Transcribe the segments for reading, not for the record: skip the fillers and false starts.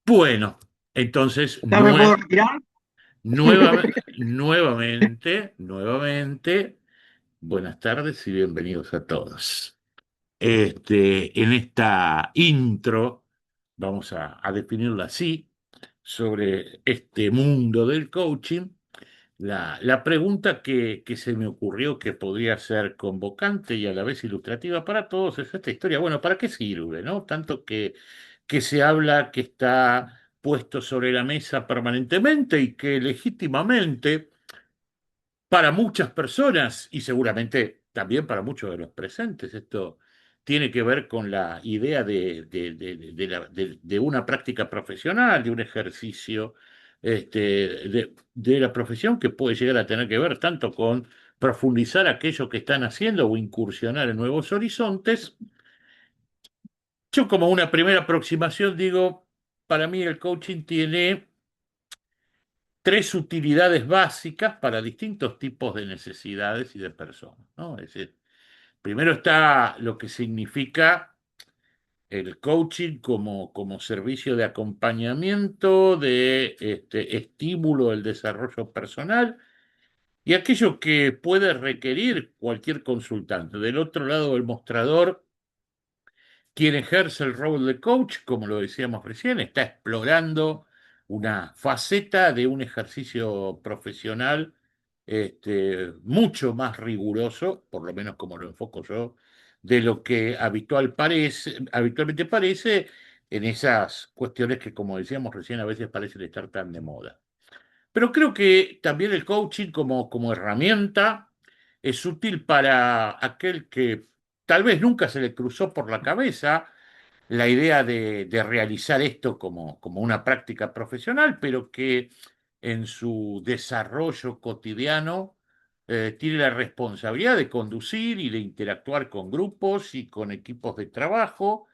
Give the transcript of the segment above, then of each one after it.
Bueno, entonces, ¿Ya me puedo retirar? nuevamente, buenas tardes y bienvenidos a todos. En esta intro, vamos a definirlo así, sobre este mundo del coaching. La pregunta que se me ocurrió que podría ser convocante y a la vez ilustrativa para todos es esta historia. Bueno, ¿para qué sirve, no? Tanto que se habla, que está puesto sobre la mesa permanentemente y que legítimamente para muchas personas y seguramente también para muchos de los presentes, esto tiene que ver con la idea de una práctica profesional, de un ejercicio de la profesión que puede llegar a tener que ver tanto con profundizar aquello que están haciendo o incursionar en nuevos horizontes. Yo como una primera aproximación digo, para mí el coaching tiene tres utilidades básicas para distintos tipos de necesidades y de personas, ¿no? Es decir, primero está lo que significa el coaching como servicio de acompañamiento, de estímulo del desarrollo personal y aquello que puede requerir cualquier consultante. Del otro lado del mostrador, quien ejerce el rol de coach, como lo decíamos recién, está explorando una faceta de un ejercicio profesional mucho más riguroso, por lo menos como lo enfoco yo, de lo que habitualmente parece en esas cuestiones que, como decíamos recién, a veces parecen estar tan de moda. Pero creo que también el coaching como herramienta es útil para aquel que tal vez nunca se le cruzó por la cabeza la idea de realizar esto como una práctica profesional, pero que en su desarrollo cotidiano tiene la responsabilidad de conducir y de interactuar con grupos y con equipos de trabajo.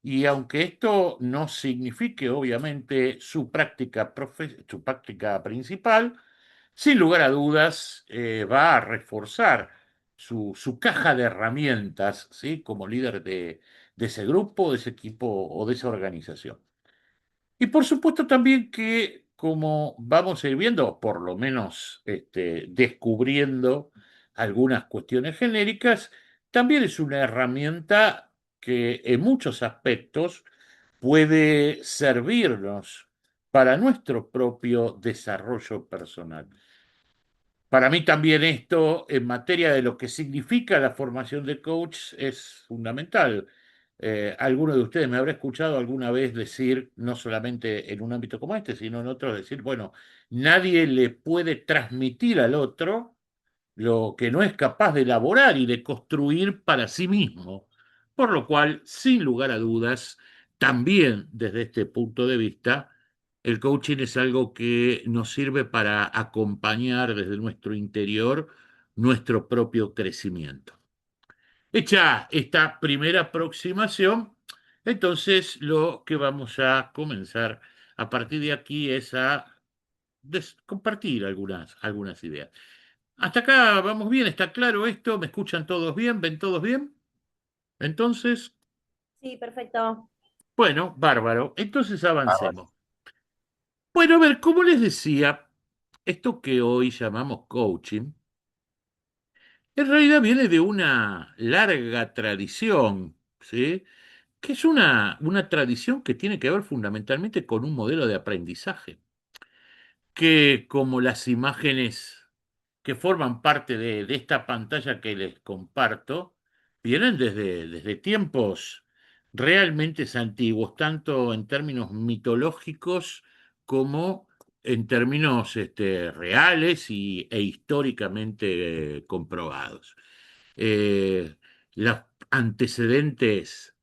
Y aunque esto no signifique obviamente su práctica principal, sin lugar a dudas va a reforzar su caja de herramientas, ¿sí? Como líder de ese grupo, de ese equipo o de esa organización. Y por supuesto también que como vamos a ir viendo, por lo menos descubriendo algunas cuestiones genéricas, también es una herramienta que en muchos aspectos puede servirnos para nuestro propio desarrollo personal. Para mí también esto, en materia de lo que significa la formación de coach, es fundamental. Alguno de ustedes me habrá escuchado alguna vez decir, no solamente en un ámbito como este, sino en otros, decir, bueno, nadie le puede transmitir al otro lo que no es capaz de elaborar y de construir para sí mismo. Por lo cual, sin lugar a dudas, también desde este punto de vista, el coaching es algo que nos sirve para acompañar desde nuestro interior nuestro propio crecimiento. Hecha esta primera aproximación, entonces lo que vamos a comenzar a partir de aquí es a compartir algunas ideas. Hasta acá vamos bien, está claro esto, me escuchan todos bien, ven todos bien. Entonces, Sí, perfecto. bueno, bárbaro. Entonces avancemos. Bueno, a ver, como les decía, esto que hoy llamamos coaching, en realidad viene de una larga tradición, ¿sí? Que es una tradición que tiene que ver fundamentalmente con un modelo de aprendizaje, que como las imágenes que forman parte de esta pantalla que les comparto, vienen desde tiempos realmente antiguos, tanto en términos mitológicos como en términos reales e históricamente comprobados. Eh, los antecedentes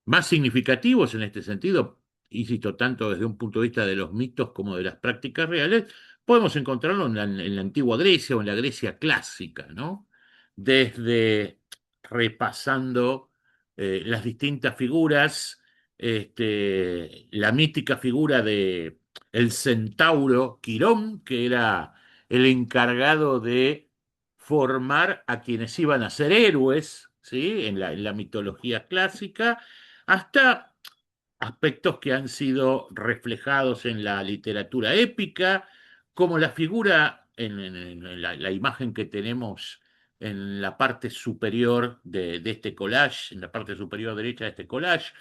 más significativos en este sentido, insisto, tanto desde un punto de vista de los mitos como de las prácticas reales, podemos encontrarlo en la antigua Grecia o en la Grecia clásica, ¿no? Desde repasando las distintas figuras, la mítica figura de el centauro Quirón, que era el encargado de formar a quienes iban a ser héroes, ¿sí? En la mitología clásica, hasta aspectos que han sido reflejados en la literatura épica, como la figura en la imagen que tenemos en la parte superior de este collage, en la parte superior derecha de este collage,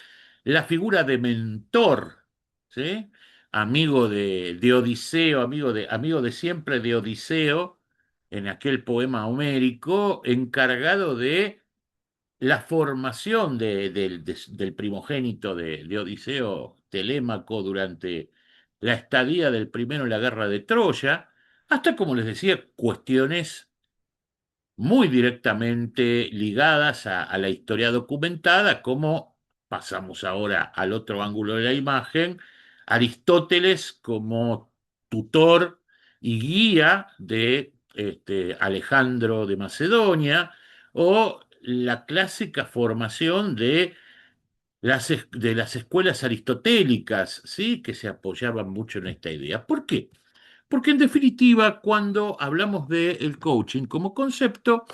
la figura de mentor, ¿sí? Amigo de Odiseo, amigo de siempre de Odiseo, en aquel poema homérico, encargado de la formación del primogénito de Odiseo, Telémaco, durante la estadía del primero en la guerra de Troya, hasta, como les decía, cuestiones muy directamente ligadas a la historia documentada, como pasamos ahora al otro ángulo de la imagen, Aristóteles como tutor y guía de Alejandro de Macedonia, o la clásica formación de las escuelas aristotélicas, ¿sí? Que se apoyaban mucho en esta idea. ¿Por qué? Porque en definitiva, cuando hablamos del coaching como concepto,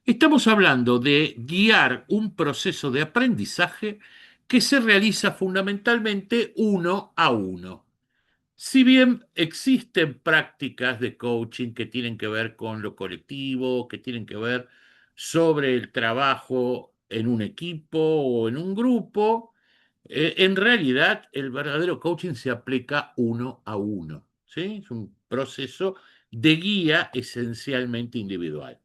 estamos hablando de guiar un proceso de aprendizaje que se realiza fundamentalmente uno a uno. Si bien existen prácticas de coaching que tienen que ver con lo colectivo, que tienen que ver sobre el trabajo en un equipo o en un grupo, en realidad el verdadero coaching se aplica uno a uno, ¿sí? Es un proceso de guía esencialmente individual.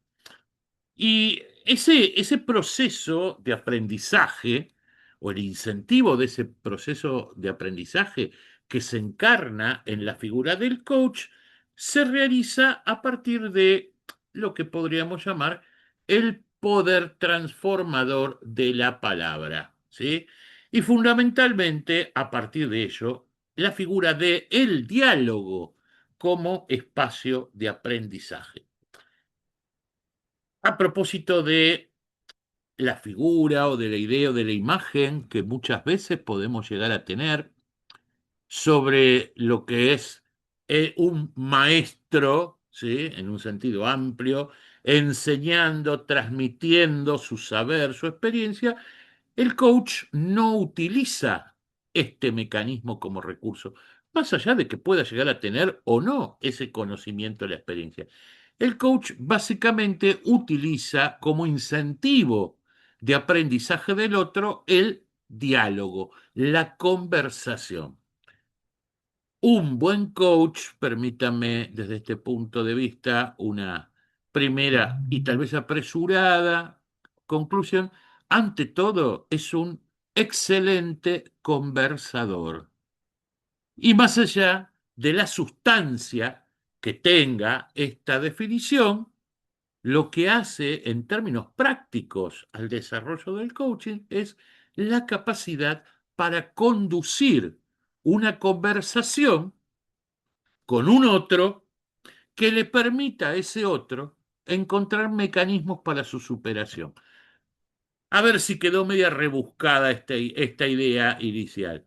Y ese proceso de aprendizaje, o el incentivo de ese proceso de aprendizaje que se encarna en la figura del coach, se realiza a partir de lo que podríamos llamar el poder transformador de la palabra, ¿sí? Y fundamentalmente, a partir de ello, la figura de el diálogo como espacio de aprendizaje. A propósito de la figura o de la idea o de la imagen que muchas veces podemos llegar a tener sobre lo que es un maestro, ¿sí? En un sentido amplio, enseñando, transmitiendo su saber, su experiencia, el coach no utiliza este mecanismo como recurso, más allá de que pueda llegar a tener o no ese conocimiento, la experiencia. El coach básicamente utiliza como incentivo de aprendizaje del otro el diálogo, la conversación. Un buen coach, permítame desde este punto de vista una primera y tal vez apresurada conclusión, ante todo es un excelente conversador. Y más allá de la sustancia que tenga esta definición, lo que hace en términos prácticos al desarrollo del coaching es la capacidad para conducir una conversación con un otro que le permita a ese otro encontrar mecanismos para su superación. A ver si quedó media rebuscada esta idea inicial.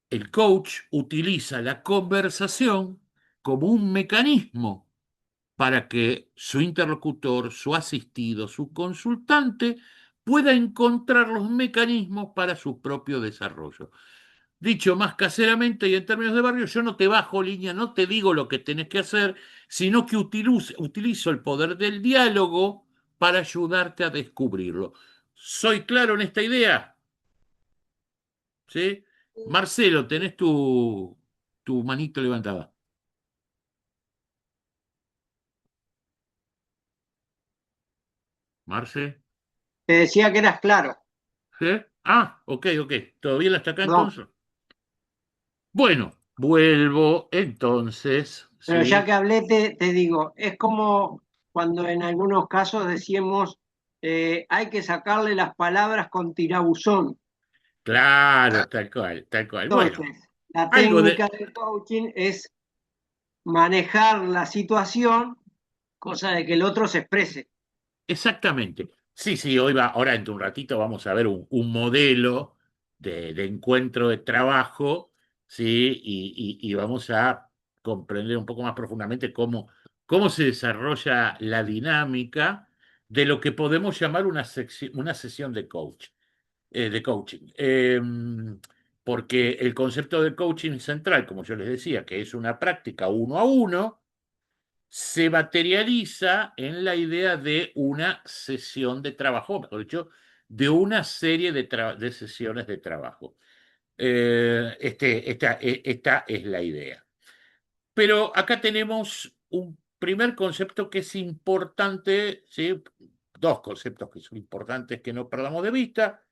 El coach utiliza la conversación como un mecanismo para que su interlocutor, su asistido, su consultante pueda encontrar los mecanismos para su propio desarrollo. Dicho más caseramente y en términos de barrio, yo no te bajo línea, no te digo lo que tenés que hacer, sino que utilizo el poder del diálogo para ayudarte a descubrirlo. ¿Soy claro en esta idea? ¿Sí? Sí, Marcelo, sí. tenés tu manito levantada. Marce, Te decía que eras claro, ¿sí? Ah, ok, ok. ¿Todo bien hasta acá perdón. entonces? Bueno, vuelvo entonces, Pero ya ¿sí? que hablé, te digo, es como cuando en algunos casos decíamos, hay que sacarle las palabras con tirabuzón. Claro, tal cual, tal cual. Bueno, Entonces, la algo de, técnica del coaching es manejar la situación, cosa de que el otro se exprese. exactamente. Sí, sí, ahora dentro de un ratito vamos a ver un modelo de encuentro de trabajo, ¿sí? Y vamos a comprender un poco más profundamente cómo se desarrolla la dinámica de lo que podemos llamar una sesión de coaching. porque el concepto de coaching central, como yo les decía, que es una práctica uno a uno, se materializa en la idea de una sesión de trabajo, mejor dicho, de una serie de sesiones de trabajo. Esta es la idea. Pero acá tenemos un primer concepto que es importante, ¿sí? Dos conceptos que son importantes que no perdamos de vista.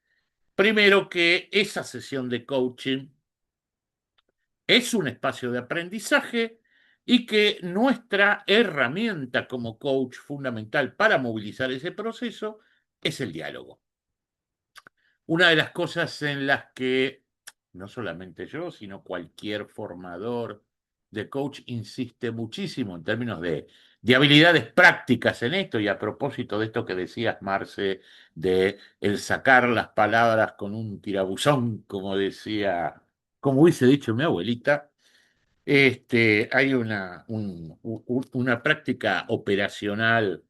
Primero, que esa sesión de coaching es un espacio de aprendizaje y que nuestra herramienta como coach fundamental para movilizar ese proceso es el diálogo. Una de las cosas en las que no solamente yo, sino cualquier formador de coach insiste muchísimo en términos de habilidades prácticas en esto, y a propósito de esto que decías, Marce, de el sacar las palabras con un tirabuzón, como decía, como hubiese dicho mi abuelita, hay una práctica operacional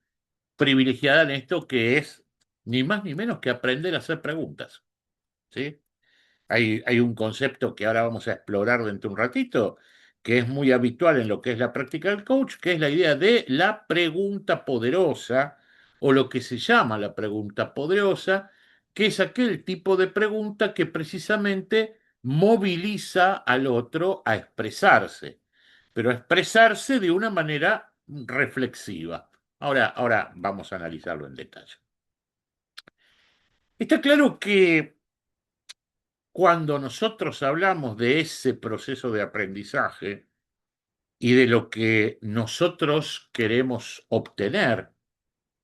privilegiada en esto, que es ni más ni menos que aprender a hacer preguntas, ¿sí? Hay un concepto que ahora vamos a explorar dentro de un ratito, que es muy habitual en lo que es la práctica del coach, que es la idea de la pregunta poderosa, o lo que se llama la pregunta poderosa, que es aquel tipo de pregunta que precisamente moviliza al otro a expresarse, pero a expresarse de una manera reflexiva. Ahora vamos a analizarlo en detalle. Está claro que cuando nosotros hablamos de ese proceso de aprendizaje y de lo que nosotros queremos obtener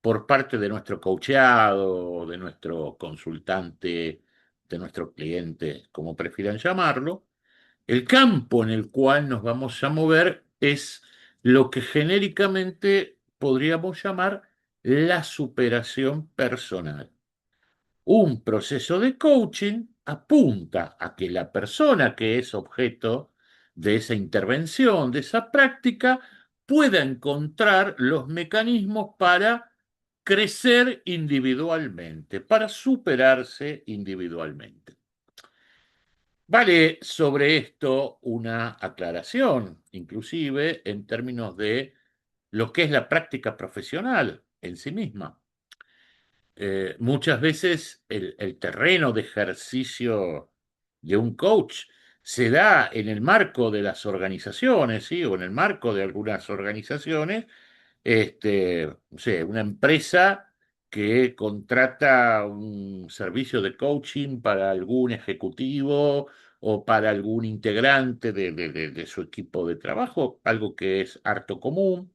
por parte de nuestro coacheado, de nuestro consultante, de nuestro cliente, como prefieran llamarlo, el campo en el cual nos vamos a mover es lo que genéricamente podríamos llamar la superación personal. Un proceso de coaching apunta a que la persona que es objeto de esa intervención, de esa práctica, pueda encontrar los mecanismos para crecer individualmente, para superarse individualmente. Vale sobre esto una aclaración, inclusive en términos de lo que es la práctica profesional en sí misma. Muchas veces el terreno de ejercicio de un coach se da en el marco de las organizaciones, ¿sí? O en el marco de algunas organizaciones, no sé, una empresa que contrata un servicio de coaching para algún ejecutivo o para algún integrante de su equipo de trabajo, algo que es harto común.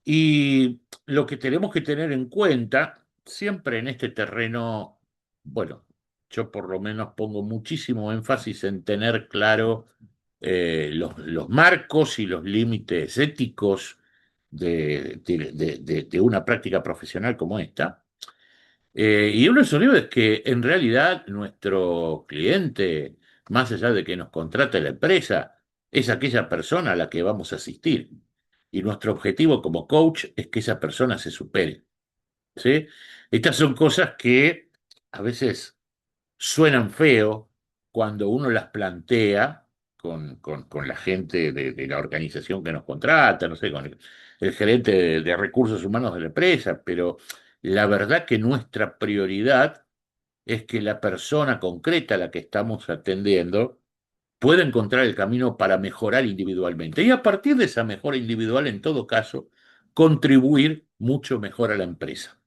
Y lo que tenemos que tener en cuenta, siempre en este terreno, bueno, yo por lo menos pongo muchísimo énfasis en tener claro los marcos y los límites éticos de una práctica profesional como esta. Y uno de esos límites es que en realidad nuestro cliente, más allá de que nos contrate la empresa, es aquella persona a la que vamos a asistir. Y nuestro objetivo como coach es que esa persona se supere, ¿sí? Estas son cosas que a veces suenan feo cuando uno las plantea con la gente de la organización que nos contrata, no sé, con el gerente de recursos humanos de la empresa, pero la verdad que nuestra prioridad es que la persona concreta a la que estamos atendiendo pueda encontrar el camino para mejorar individualmente. Y a partir de esa mejora individual, en todo caso, contribuir mucho mejor a la empresa.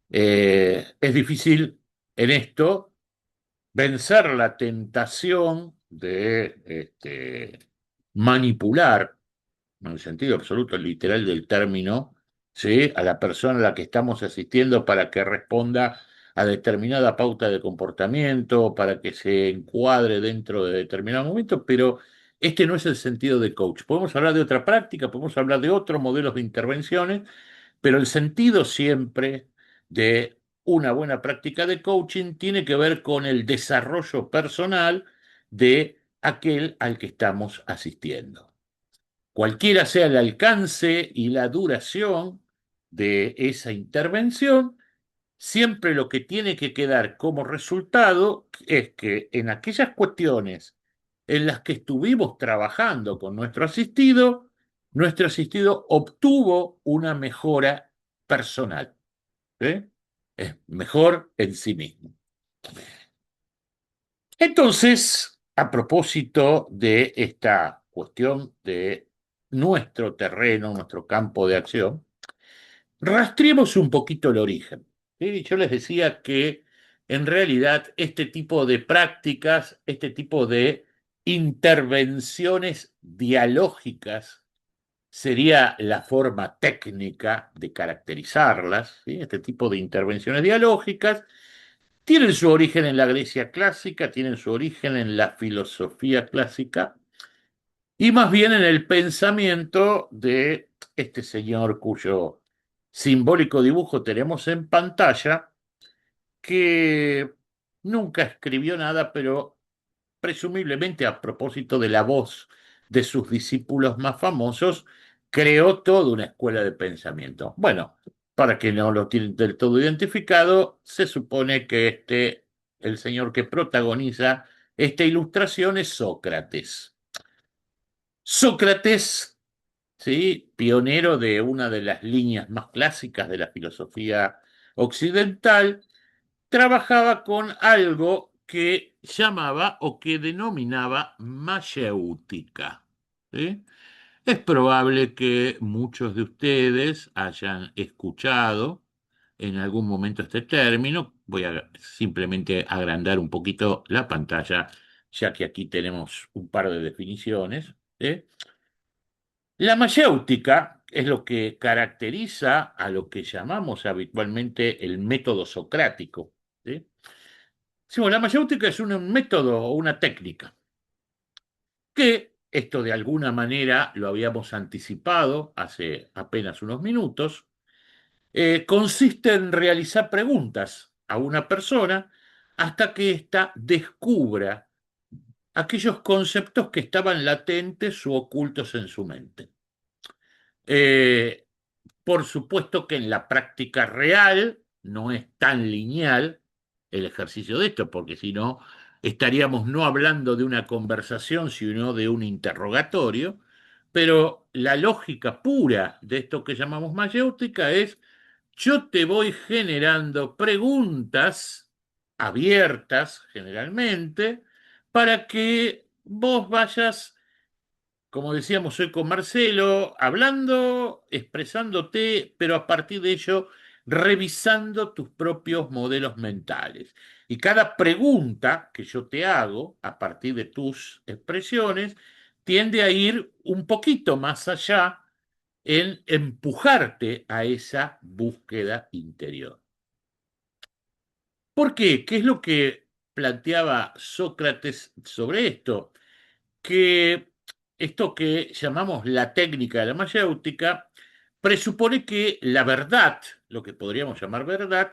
Es difícil en esto vencer la tentación de manipular, en el sentido absoluto, literal del término, ¿sí? A la persona a la que estamos asistiendo para que responda a determinada pauta de comportamiento, para que se encuadre dentro de determinado momento, pero este no es el sentido de coach. Podemos hablar de otra práctica, podemos hablar de otros modelos de intervenciones, pero el sentido siempre de una buena práctica de coaching tiene que ver con el desarrollo personal de aquel al que estamos asistiendo. Cualquiera sea el alcance y la duración de esa intervención, siempre lo que tiene que quedar como resultado es que en aquellas cuestiones en las que estuvimos trabajando con nuestro asistido obtuvo una mejora personal. ¿Eh? Es mejor en sí mismo. Entonces, a propósito de esta cuestión de nuestro terreno, nuestro campo de acción, rastreemos un poquito el origen. ¿Sí? Yo les decía que en realidad este tipo de prácticas, este tipo de intervenciones dialógicas, sería la forma técnica de caracterizarlas. ¿Sí? Este tipo de intervenciones dialógicas tienen su origen en la Grecia clásica, tienen su origen en la filosofía clásica y más bien en el pensamiento de este señor cuyo simbólico dibujo tenemos en pantalla, que nunca escribió nada, pero presumiblemente a propósito de la voz de sus discípulos más famosos, creó toda una escuela de pensamiento. Bueno, para que no lo tienen del todo identificado, se supone que el señor que protagoniza esta ilustración es Sócrates. Sócrates, ¿sí? Pionero de una de las líneas más clásicas de la filosofía occidental, trabajaba con algo que llamaba o que denominaba mayéutica. ¿Sí? Es probable que muchos de ustedes hayan escuchado en algún momento este término. Voy a simplemente agrandar un poquito la pantalla, ya que aquí tenemos un par de definiciones. ¿Sí? La mayéutica es lo que caracteriza a lo que llamamos habitualmente el método socrático. ¿Sí? Decimos, la mayéutica es un método o una técnica que, esto de alguna manera lo habíamos anticipado hace apenas unos minutos, consiste en realizar preguntas a una persona hasta que ésta descubra aquellos conceptos que estaban latentes o ocultos en su mente. Eh, Por supuesto que en la práctica real no es tan lineal el ejercicio de esto, porque si no, estaríamos no hablando de una conversación, sino de un interrogatorio, pero la lógica pura de esto que llamamos mayéutica es: yo te voy generando preguntas abiertas generalmente para que vos vayas, como decíamos hoy con Marcelo, hablando, expresándote, pero a partir de ello revisando tus propios modelos mentales. Y cada pregunta que yo te hago a partir de tus expresiones tiende a ir un poquito más allá en empujarte a esa búsqueda interior. ¿Por qué? ¿Qué es lo que planteaba Sócrates sobre esto? Que esto que llamamos la técnica de la mayéutica presupone que la verdad, lo que podríamos llamar verdad,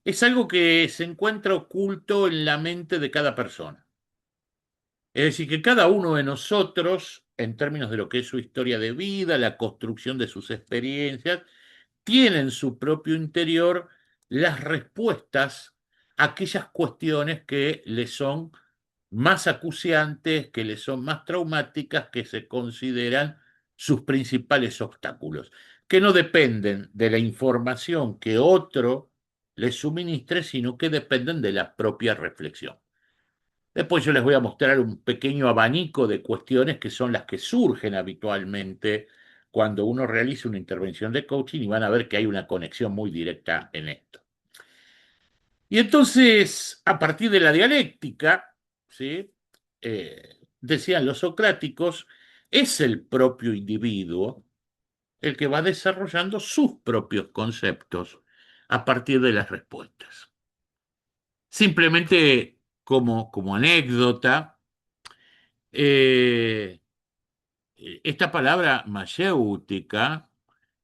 es algo que se encuentra oculto en la mente de cada persona. Es decir, que cada uno de nosotros, en términos de lo que es su historia de vida, la construcción de sus experiencias, tiene en su propio interior las respuestas a aquellas cuestiones que le son más acuciantes, que le son más traumáticas, que se consideran sus principales obstáculos, que no dependen de la información que otro les suministre, sino que dependen de la propia reflexión. Después yo les voy a mostrar un pequeño abanico de cuestiones que son las que surgen habitualmente cuando uno realiza una intervención de coaching, y van a ver que hay una conexión muy directa en esto. Y entonces, a partir de la dialéctica, ¿sí? Decían los socráticos, es el propio individuo el que va desarrollando sus propios conceptos a partir de las respuestas. Simplemente como anécdota, eh, esta palabra mayéutica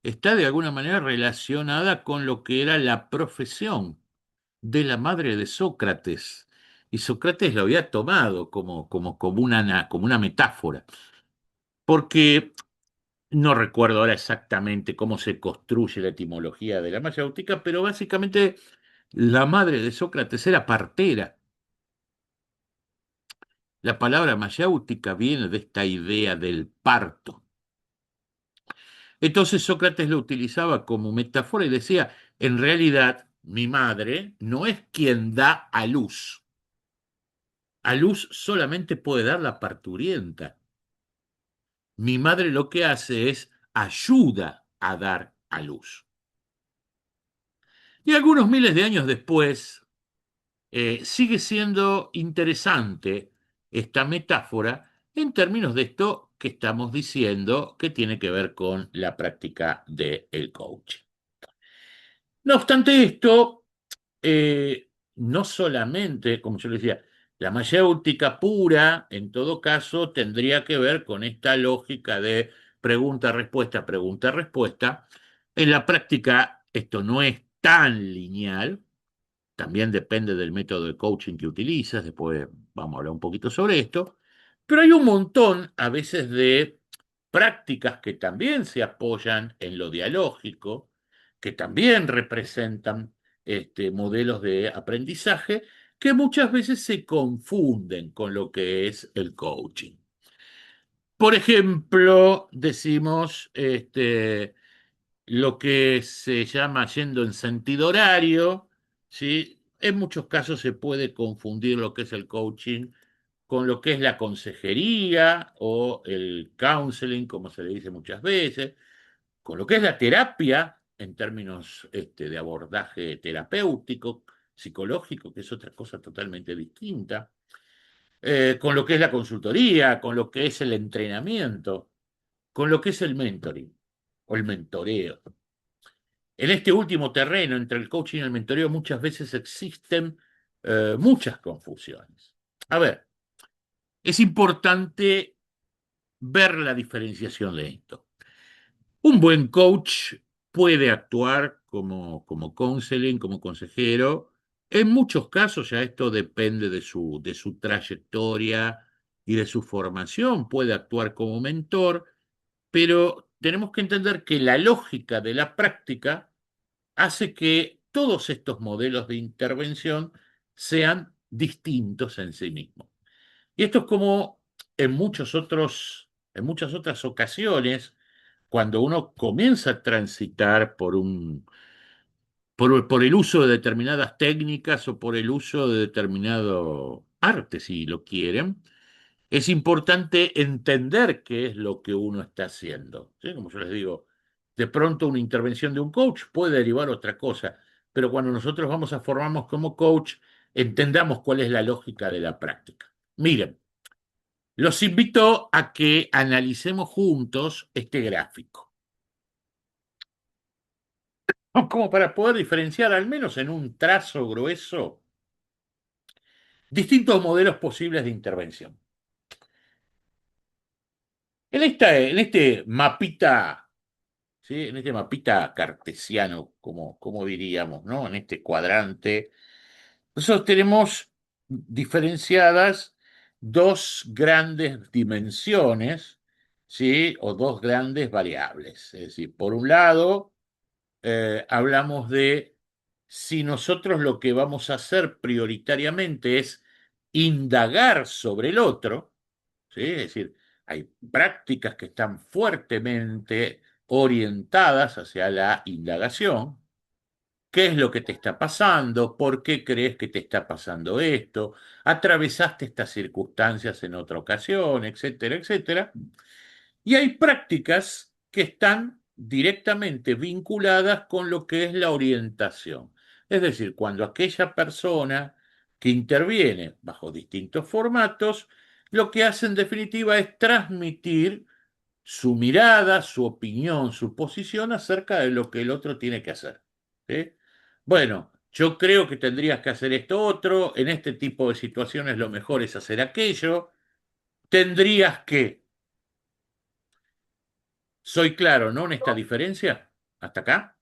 está de alguna manera relacionada con lo que era la profesión de la madre de Sócrates. Y Sócrates lo había tomado como una metáfora, porque no recuerdo ahora exactamente cómo se construye la etimología de la mayéutica, pero básicamente La madre de Sócrates era partera. La palabra mayéutica viene de esta idea del parto. Entonces Sócrates lo utilizaba como metáfora y decía, en realidad, mi madre no es quien da a luz. A luz solamente puede dar la parturienta. Mi madre lo que hace es ayuda a dar a luz. Y algunos miles de años después, sigue siendo interesante esta metáfora en términos de esto que estamos diciendo que tiene que ver con la práctica del coaching. No obstante esto, no solamente, como yo le decía, la mayéutica pura, en todo caso, tendría que ver con esta lógica de pregunta-respuesta, pregunta-respuesta. En la práctica, esto no es tan lineal, también depende del método de coaching que utilizas, después vamos a hablar un poquito sobre esto, pero hay un montón a veces de prácticas que también se apoyan en lo dialógico, que también representan modelos de aprendizaje que muchas veces se confunden con lo que es el coaching. Por ejemplo, decimos lo que se llama yendo en sentido horario, ¿sí? En muchos casos se puede confundir lo que es el coaching con lo que es la consejería o el counseling, como se le dice muchas veces, con lo que es la terapia en términos de abordaje terapéutico, psicológico, que es otra cosa totalmente distinta, con lo que es la consultoría, con lo que es el entrenamiento, con lo que es el mentoring o el mentoreo. En este último terreno, entre el coaching y el mentoreo, muchas veces existen muchas confusiones. A ver, es importante ver la diferenciación de esto. Un buen coach puede actuar como counseling, como consejero. En muchos casos ya esto depende de su trayectoria y de su formación. Puede actuar como mentor, pero tenemos que entender que la lógica de la práctica hace que todos estos modelos de intervención sean distintos en sí mismos. Y esto es como en muchas otras ocasiones, cuando uno comienza a transitar por el uso de determinadas técnicas o por el uso de determinado arte, si lo quieren, es importante entender qué es lo que uno está haciendo. ¿Sí? Como yo les digo, de pronto una intervención de un coach puede derivar otra cosa, pero cuando nosotros vamos a formarnos como coach, entendamos cuál es la lógica de la práctica. Miren, los invito a que analicemos juntos este gráfico, como para poder diferenciar, al menos en un trazo grueso, distintos modelos posibles de intervención. En este mapita, ¿sí? En este mapita cartesiano, como diríamos, ¿no? En este cuadrante, nosotros tenemos diferenciadas dos grandes dimensiones, ¿sí? O dos grandes variables. Es decir, por un lado, hablamos de si nosotros lo que vamos a hacer prioritariamente es indagar sobre el otro, ¿sí? Es decir, hay prácticas que están fuertemente orientadas hacia la indagación. ¿Qué es lo que te está pasando? ¿Por qué crees que te está pasando esto? ¿Atravesaste estas circunstancias en otra ocasión? Etcétera, etcétera. Y hay prácticas que están directamente vinculadas con lo que es la orientación. Es decir, cuando aquella persona que interviene bajo distintos formatos, lo que hace en definitiva es transmitir su mirada, su opinión, su posición acerca de lo que el otro tiene que hacer. ¿Sí? Bueno, yo creo que tendrías que hacer esto otro, en este tipo de situaciones lo mejor es hacer aquello, tendrías que. Soy claro, ¿no? En esta diferencia, hasta acá,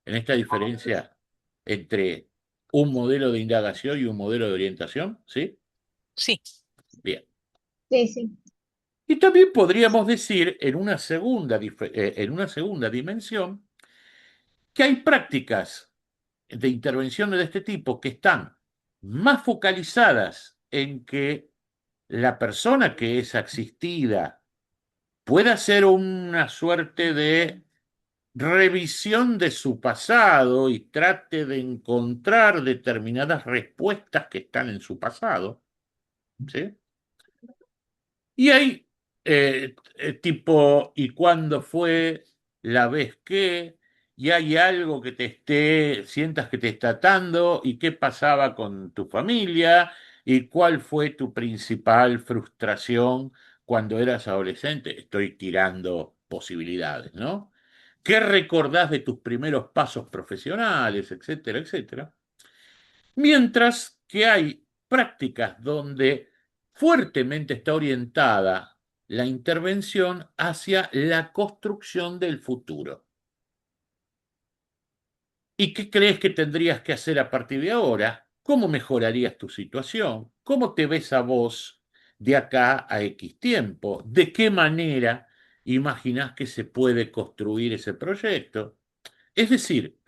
en esta diferencia entre un modelo de indagación y un modelo de orientación, ¿sí? Sí, Bien. Sí, sí. Y también podríamos decir en una segunda dimensión que hay prácticas de intervenciones de este tipo que están más focalizadas en que la persona que es asistida pueda hacer una suerte de revisión de su pasado y trate de encontrar determinadas respuestas que están en su pasado, ¿sí? Y hay tipo, ¿y cuándo fue la vez que? Y hay algo que sientas que te está atando, y qué pasaba con tu familia, y cuál fue tu principal frustración cuando eras adolescente. Estoy tirando posibilidades, ¿no? ¿Qué recordás de tus primeros pasos profesionales, etcétera, etcétera? Mientras que hay prácticas donde fuertemente está orientada la intervención hacia la construcción del futuro. ¿Y qué crees que tendrías que hacer a partir de ahora? ¿Cómo mejorarías tu situación? ¿Cómo te ves a vos de acá a X tiempo? ¿De qué manera imaginás que se puede construir ese proyecto? Es decir,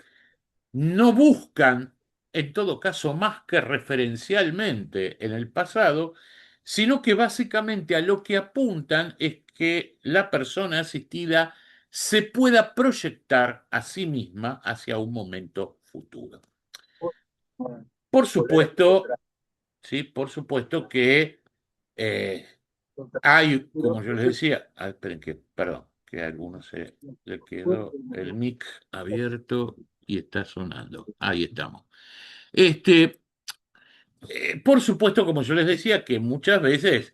no buscan, en todo caso, más que referencialmente en el pasado, sino que básicamente a lo que apuntan es que la persona asistida se pueda proyectar a sí misma hacia un momento futuro. Por supuesto, sí, por supuesto que eh, hay, como yo les decía, esperen que, perdón, que a algunos se le quedó el mic abierto y está sonando. Ahí estamos. Este, por supuesto, como yo les decía, que muchas veces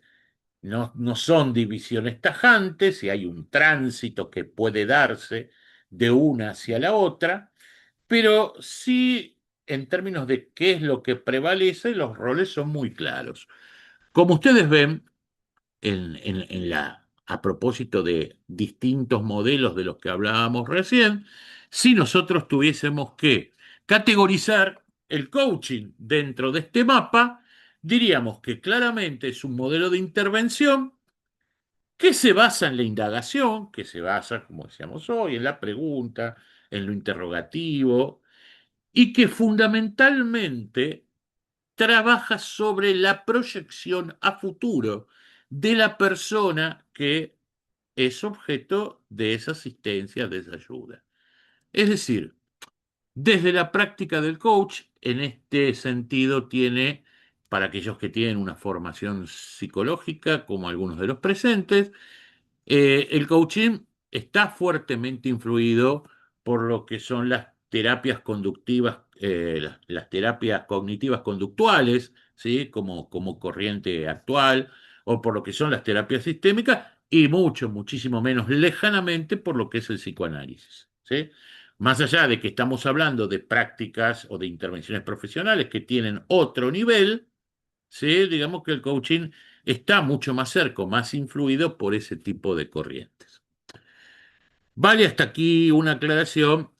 no son divisiones tajantes y hay un tránsito que puede darse de una hacia la otra, pero sí en términos de qué es lo que prevalece, los roles son muy claros. Como ustedes ven, a propósito de distintos modelos de los que hablábamos recién, si nosotros tuviésemos que categorizar el coaching dentro de este mapa, diríamos que claramente es un modelo de intervención que se basa en la indagación, que se basa, como decíamos hoy, en la pregunta, en lo interrogativo, y que fundamentalmente trabaja sobre la proyección a futuro de la persona que es objeto de esa asistencia, de esa ayuda. Es decir, desde la práctica del coach, en este sentido, tiene, para aquellos que tienen una formación psicológica, como algunos de los presentes, el coaching está fuertemente influido por lo que son las terapias conductivas, las terapias cognitivas conductuales, ¿sí? Como corriente actual, o por lo que son las terapias sistémicas, y muchísimo menos lejanamente por lo que es el psicoanálisis, ¿sí? Más allá de que estamos hablando de prácticas o de intervenciones profesionales que tienen otro nivel, ¿sí? Digamos que el coaching está mucho más cerca, más influido por ese tipo de corrientes. Vale, hasta aquí una aclaración.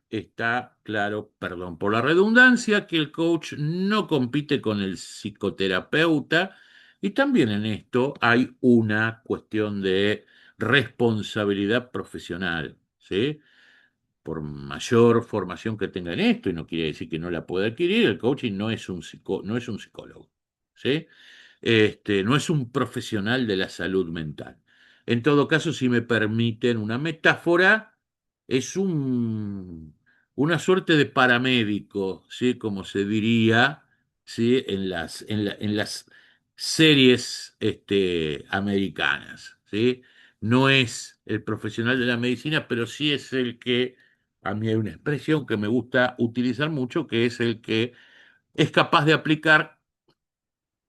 Está claro, perdón por la redundancia, que el coach no compite con el psicoterapeuta, y también en esto hay una cuestión de responsabilidad profesional, ¿sí? Por mayor formación que tenga en esto, y no quiere decir que no la pueda adquirir, el coaching no es un psicólogo, ¿sí? No es un profesional de la salud mental. En todo caso, si me permiten una metáfora, es una suerte de paramédico, ¿sí? Como se diría, ¿sí? En las series americanas, ¿sí? No es el profesional de la medicina, pero sí es el que, a mí hay una expresión que me gusta utilizar mucho, que es el que es capaz de aplicar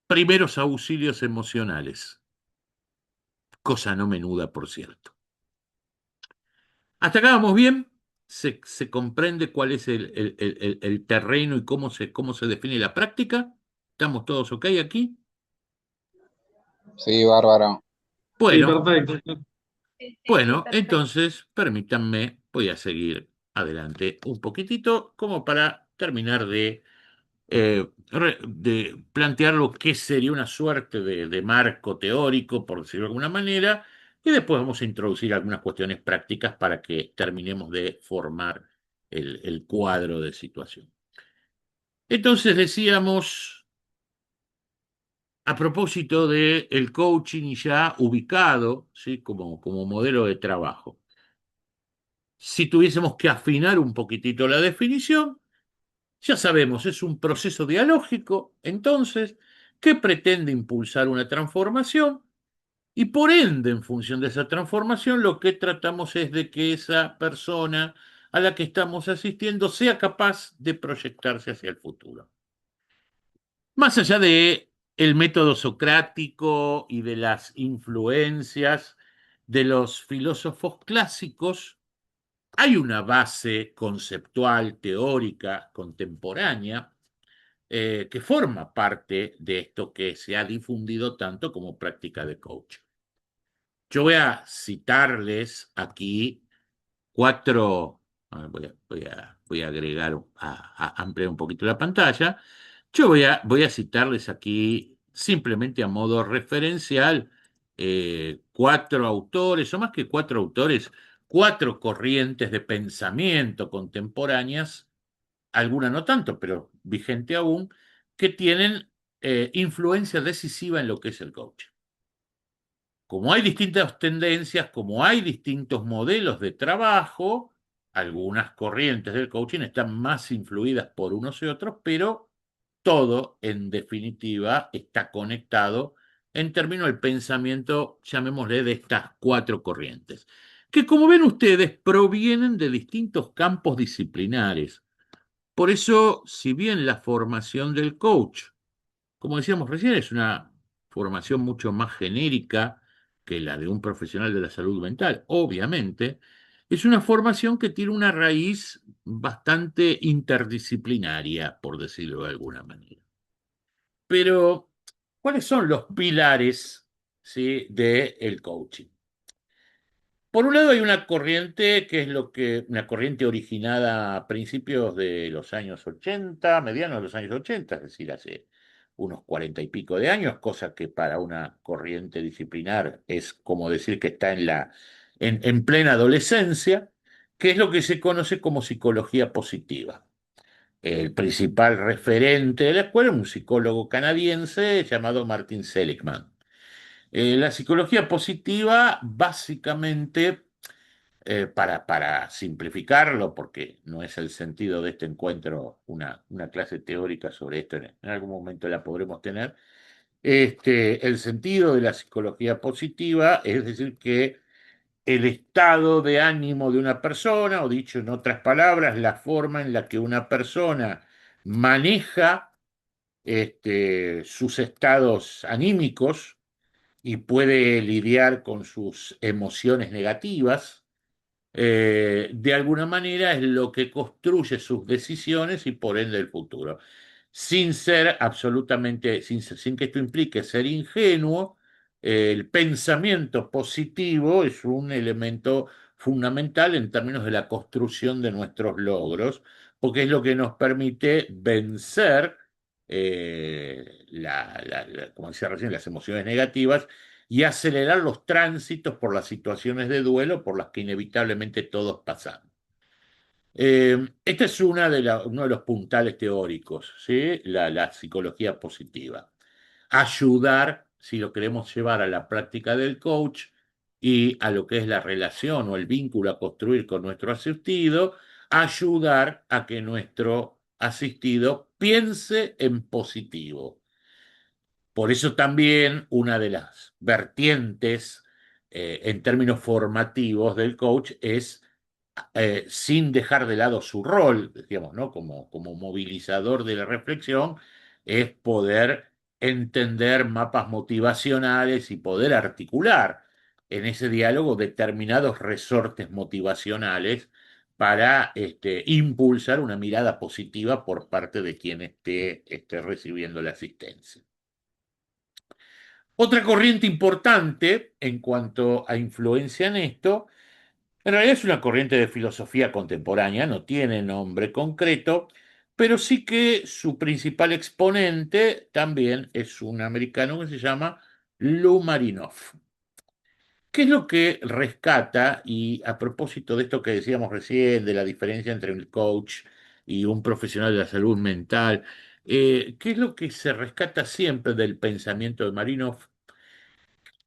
primeros auxilios emocionales, cosa no menuda, por cierto. Hasta acá vamos bien, se comprende cuál es el terreno y cómo se define la práctica. ¿Estamos todos ok aquí? Sí, bárbaro. Sí, Bueno, perfecto. Sí, sí, bueno, perfecto. entonces permítanme, voy a seguir adelante un poquitito como para terminar de plantear lo que sería una suerte de marco teórico, por decirlo de alguna manera, y después vamos a introducir algunas cuestiones prácticas para que terminemos de formar el cuadro de situación. Entonces decíamos, a propósito del coaching ya ubicado, ¿sí? como modelo de trabajo, si tuviésemos que afinar un poquitito la definición, ya sabemos, es un proceso dialógico, entonces, que pretende impulsar una transformación y por ende, en función de esa transformación, lo que tratamos es de que esa persona a la que estamos asistiendo sea capaz de proyectarse hacia el futuro. Más allá de el método socrático y de las influencias de los filósofos clásicos, hay una base conceptual, teórica, contemporánea, que forma parte de esto que se ha difundido tanto como práctica de coaching. Yo voy a citarles aquí cuatro, voy a agregar, a ampliar un poquito la pantalla. Yo voy a citarles aquí simplemente a modo referencial cuatro autores, o más que cuatro autores, cuatro corrientes de pensamiento contemporáneas, alguna no tanto, pero vigente aún, que tienen influencia decisiva en lo que es el coaching. Como hay distintas tendencias, como hay distintos modelos de trabajo, algunas corrientes del coaching están más influidas por unos y otros, pero todo, en definitiva, está conectado en términos del pensamiento, llamémosle, de estas cuatro corrientes, que como ven ustedes, provienen de distintos campos disciplinares. Por eso, si bien la formación del coach, como decíamos recién, es una formación mucho más genérica que la de un profesional de la salud mental, obviamente, es una formación que tiene una raíz bastante interdisciplinaria, por decirlo de alguna manera. Pero, ¿cuáles son los pilares, ¿sí?, del coaching? Por un lado hay una corriente que es una corriente originada a principios de los años 80, medianos de los años 80, es decir, hace unos 40 y pico de años, cosa que para una corriente disciplinar es como decir que está en plena adolescencia, que es lo que se conoce como psicología positiva. El principal referente de la escuela es un psicólogo canadiense llamado Martin Seligman. La psicología positiva básicamente para simplificarlo, porque no es el sentido de este encuentro una clase teórica sobre esto, en algún momento la podremos tener. El sentido de la psicología positiva es decir que el estado de ánimo de una persona, o dicho en otras palabras, la forma en la que una persona maneja sus estados anímicos y puede lidiar con sus emociones negativas, de alguna manera es lo que construye sus decisiones y por ende el futuro. Sin ser absolutamente, sin que esto implique ser ingenuo, el pensamiento positivo es un elemento fundamental en términos de la construcción de nuestros logros, porque es lo que nos permite vencer, como decía recién, las emociones negativas y acelerar los tránsitos por las situaciones de duelo por las que inevitablemente todos pasamos. Este es uno de los puntales teóricos, ¿sí? La psicología positiva. Ayudar, si lo queremos llevar a la práctica del coach y a lo que es la relación o el vínculo a construir con nuestro asistido, ayudar a que nuestro asistido piense en positivo. Por eso también una de las vertientes en términos formativos del coach es, sin dejar de lado su rol, digamos, ¿no?, como movilizador de la reflexión, es poder entender mapas motivacionales y poder articular en ese diálogo determinados resortes motivacionales para impulsar una mirada positiva por parte de quien esté recibiendo la asistencia. Otra corriente importante en cuanto a influencia en esto, en realidad es una corriente de filosofía contemporánea, no tiene nombre concreto, pero sí que su principal exponente también es un americano que se llama Lou Marinoff, ¿Qué es lo que rescata? Y a propósito de esto que decíamos recién, de la diferencia entre un coach y un profesional de la salud mental, ¿qué es lo que se rescata siempre del pensamiento de Marinov?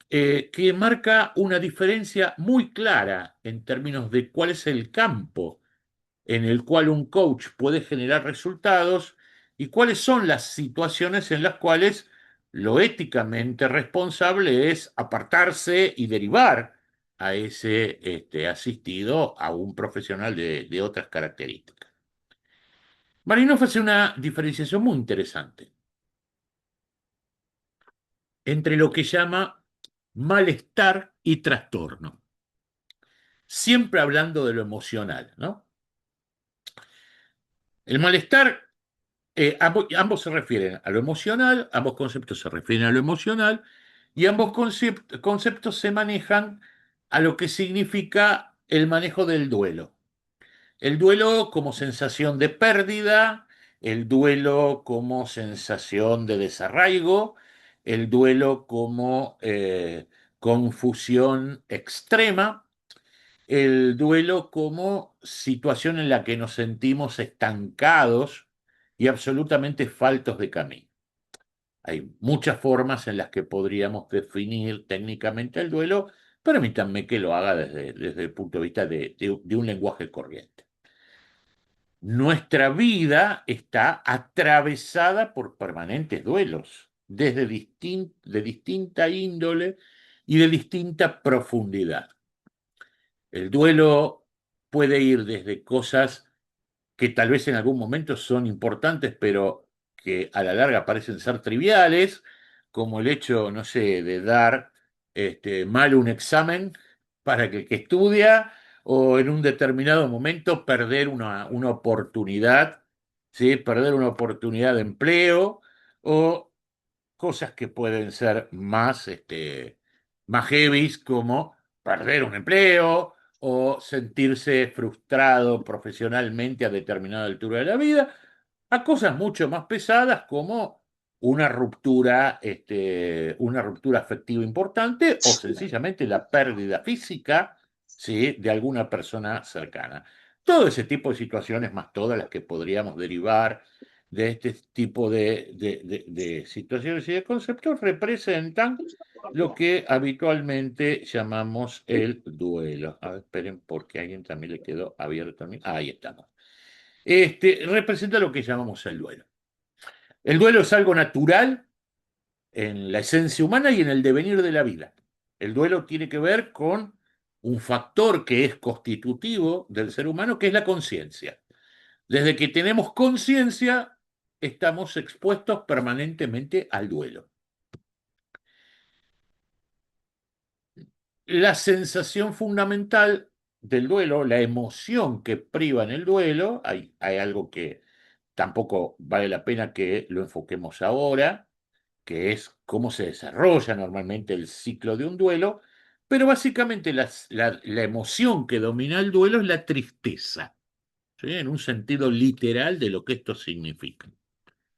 Que marca una diferencia muy clara en términos de cuál es el campo en el cual un coach puede generar resultados y cuáles son las situaciones en las cuales lo éticamente responsable es apartarse y derivar a ese asistido a un profesional de otras características. Marinov hace una diferenciación muy interesante entre lo que llama malestar y trastorno, siempre hablando de lo emocional, ¿no? El malestar, ambos se refieren a lo emocional, ambos conceptos se refieren a lo emocional y ambos conceptos se manejan a lo que significa el manejo del duelo. El duelo como sensación de pérdida, el duelo como sensación de desarraigo, el duelo como confusión extrema, el duelo como situación en la que nos sentimos estancados y absolutamente faltos de camino. Hay muchas formas en las que podríamos definir técnicamente el duelo. Permítanme que lo haga desde el punto de vista de un lenguaje corriente. Nuestra vida está atravesada por permanentes duelos, de distinta índole y de distinta profundidad. El duelo puede ir desde cosas que tal vez en algún momento son importantes, pero que a la larga parecen ser triviales, como el hecho, no sé, de dar mal un examen para que el que estudia, o en un determinado momento perder una oportunidad, ¿sí? Perder una oportunidad de empleo, o cosas que pueden ser más heavies, como perder un empleo o sentirse frustrado profesionalmente a determinada altura de la vida, a cosas mucho más pesadas como una ruptura afectiva importante o sencillamente la pérdida física, ¿sí? De alguna persona cercana. Todo ese tipo de situaciones, más todas las que podríamos derivar de este tipo de situaciones y de conceptos, representan lo que habitualmente llamamos el duelo. A ver, esperen, porque a alguien también le quedó abierto. Ahí estamos. Representa lo que llamamos el duelo. El duelo es algo natural en la esencia humana y en el devenir de la vida. El duelo tiene que ver con un factor que es constitutivo del ser humano, que es la conciencia. Desde que tenemos conciencia, estamos expuestos permanentemente al duelo. La sensación fundamental del duelo, la emoción que priva en el duelo, hay algo que tampoco vale la pena que lo enfoquemos ahora, que es cómo se desarrolla normalmente el ciclo de un duelo, pero básicamente la emoción que domina el duelo es la tristeza, ¿sí? En un sentido literal de lo que esto significa.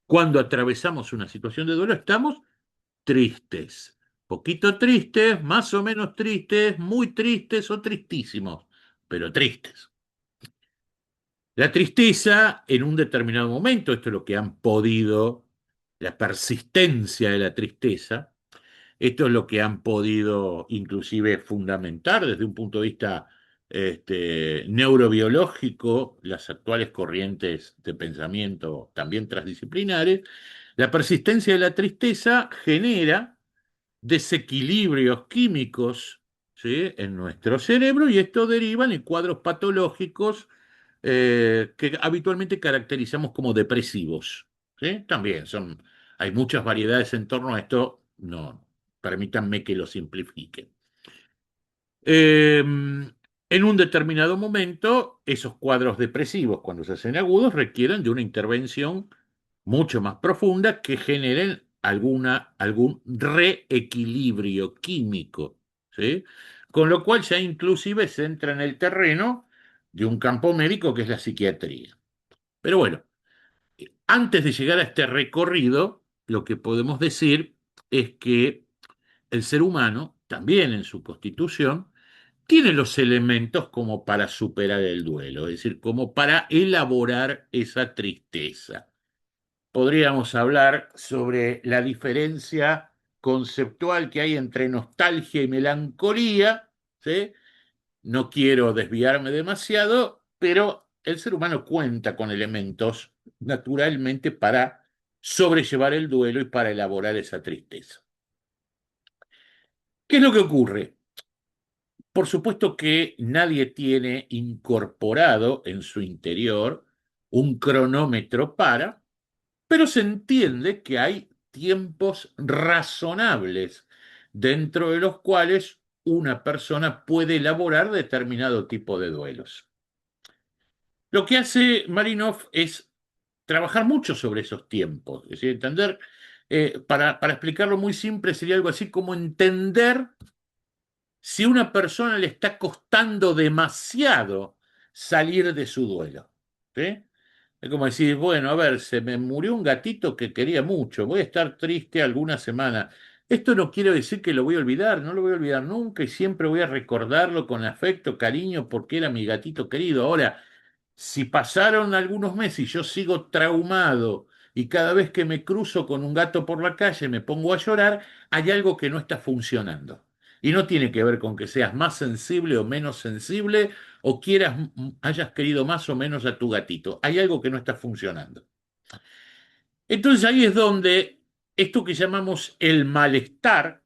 Cuando atravesamos una situación de duelo estamos tristes, poquito tristes, más o menos tristes, muy tristes o tristísimos, pero tristes. La tristeza en un determinado momento, esto es lo que han podido, la persistencia de la tristeza, esto es lo que han podido inclusive fundamentar desde un punto de vista neurobiológico las actuales corrientes de pensamiento también transdisciplinares. La persistencia de la tristeza genera desequilibrios químicos, ¿sí? En nuestro cerebro, y esto deriva en cuadros patológicos que habitualmente caracterizamos como depresivos, ¿sí? También hay muchas variedades en torno a esto, no, permítanme que lo simplifique. En un determinado momento, esos cuadros depresivos, cuando se hacen agudos, requieren de una intervención mucho más profunda que generen algún reequilibrio químico, ¿sí? Con lo cual ya inclusive se entra en el terreno de un campo médico que es la psiquiatría. Pero bueno, antes de llegar a este recorrido, lo que podemos decir es que el ser humano también en su constitución, tiene los elementos como para superar el duelo, es decir, como para elaborar esa tristeza. Podríamos hablar sobre la diferencia conceptual que hay entre nostalgia y melancolía, ¿sí? No quiero desviarme demasiado, pero el ser humano cuenta con elementos naturalmente para sobrellevar el duelo y para elaborar esa tristeza. ¿Qué es lo que ocurre? Por supuesto que nadie tiene incorporado en su interior un cronómetro pero se entiende que hay tiempos razonables dentro de los cuales una persona puede elaborar determinado tipo de duelos. Lo que hace Marinov es trabajar mucho sobre esos tiempos, es decir, entender, para explicarlo muy simple, sería algo así como entender si a una persona le está costando demasiado salir de su duelo. ¿Sí? Es como decir, bueno, a ver, se me murió un gatito que quería mucho, voy a estar triste alguna semana. Esto no quiere decir que lo voy a olvidar, no lo voy a olvidar nunca y siempre voy a recordarlo con afecto, cariño, porque era mi gatito querido. Ahora, si pasaron algunos meses y yo sigo traumado y cada vez que me cruzo con un gato por la calle me pongo a llorar, hay algo que no está funcionando. Y no tiene que ver con que seas más sensible o menos sensible o hayas querido más o menos a tu gatito. Hay algo que no está funcionando. Entonces ahí es donde esto que llamamos el malestar,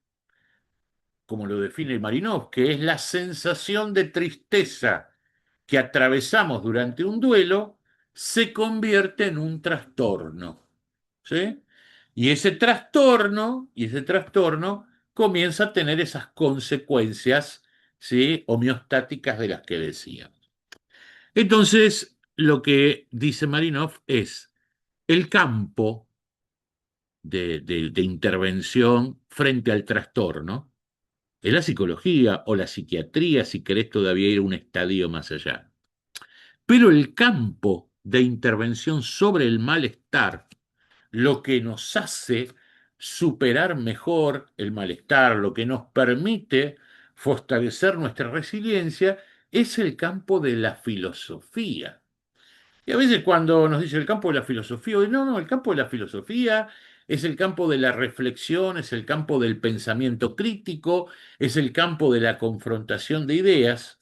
como lo define Marinov, que es la sensación de tristeza que atravesamos durante un duelo, se convierte en un trastorno. ¿Sí? Y ese trastorno comienza a tener esas consecuencias, ¿sí? Homeostáticas de las que decía. Entonces, lo que dice Marinov es el campo de intervención frente al trastorno, es la psicología o la psiquiatría, si querés todavía ir un estadio más allá. Pero el campo de intervención sobre el malestar, lo que nos hace superar mejor el malestar, lo que nos permite fortalecer nuestra resiliencia, es el campo de la filosofía. Y a veces cuando nos dice el campo de la filosofía, no, el campo de la filosofía es el campo de la reflexión, es el campo del pensamiento crítico, es el campo de la confrontación de ideas.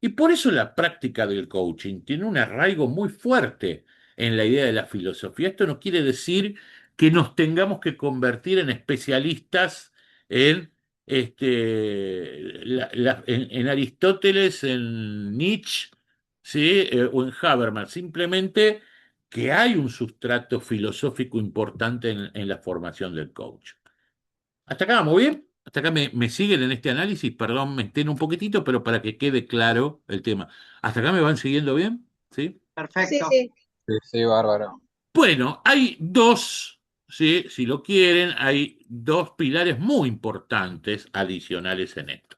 Y por eso la práctica del coaching tiene un arraigo muy fuerte en la idea de la filosofía. Esto no quiere decir que nos tengamos que convertir en especialistas en, en Aristóteles, en Nietzsche, ¿sí? O en Habermas. Simplemente que hay un sustrato filosófico importante en la formación del coach. ¿Hasta acá vamos bien? ¿Hasta acá me siguen en este análisis? Perdón, me estén un poquitito, pero para que quede claro el tema. ¿Hasta acá me van siguiendo bien? ¿Sí? Sí, Perfecto. sí. Sí, sí, bárbaro. Bueno, hay dos, ¿sí? Si lo quieren, hay dos pilares muy importantes adicionales en esto.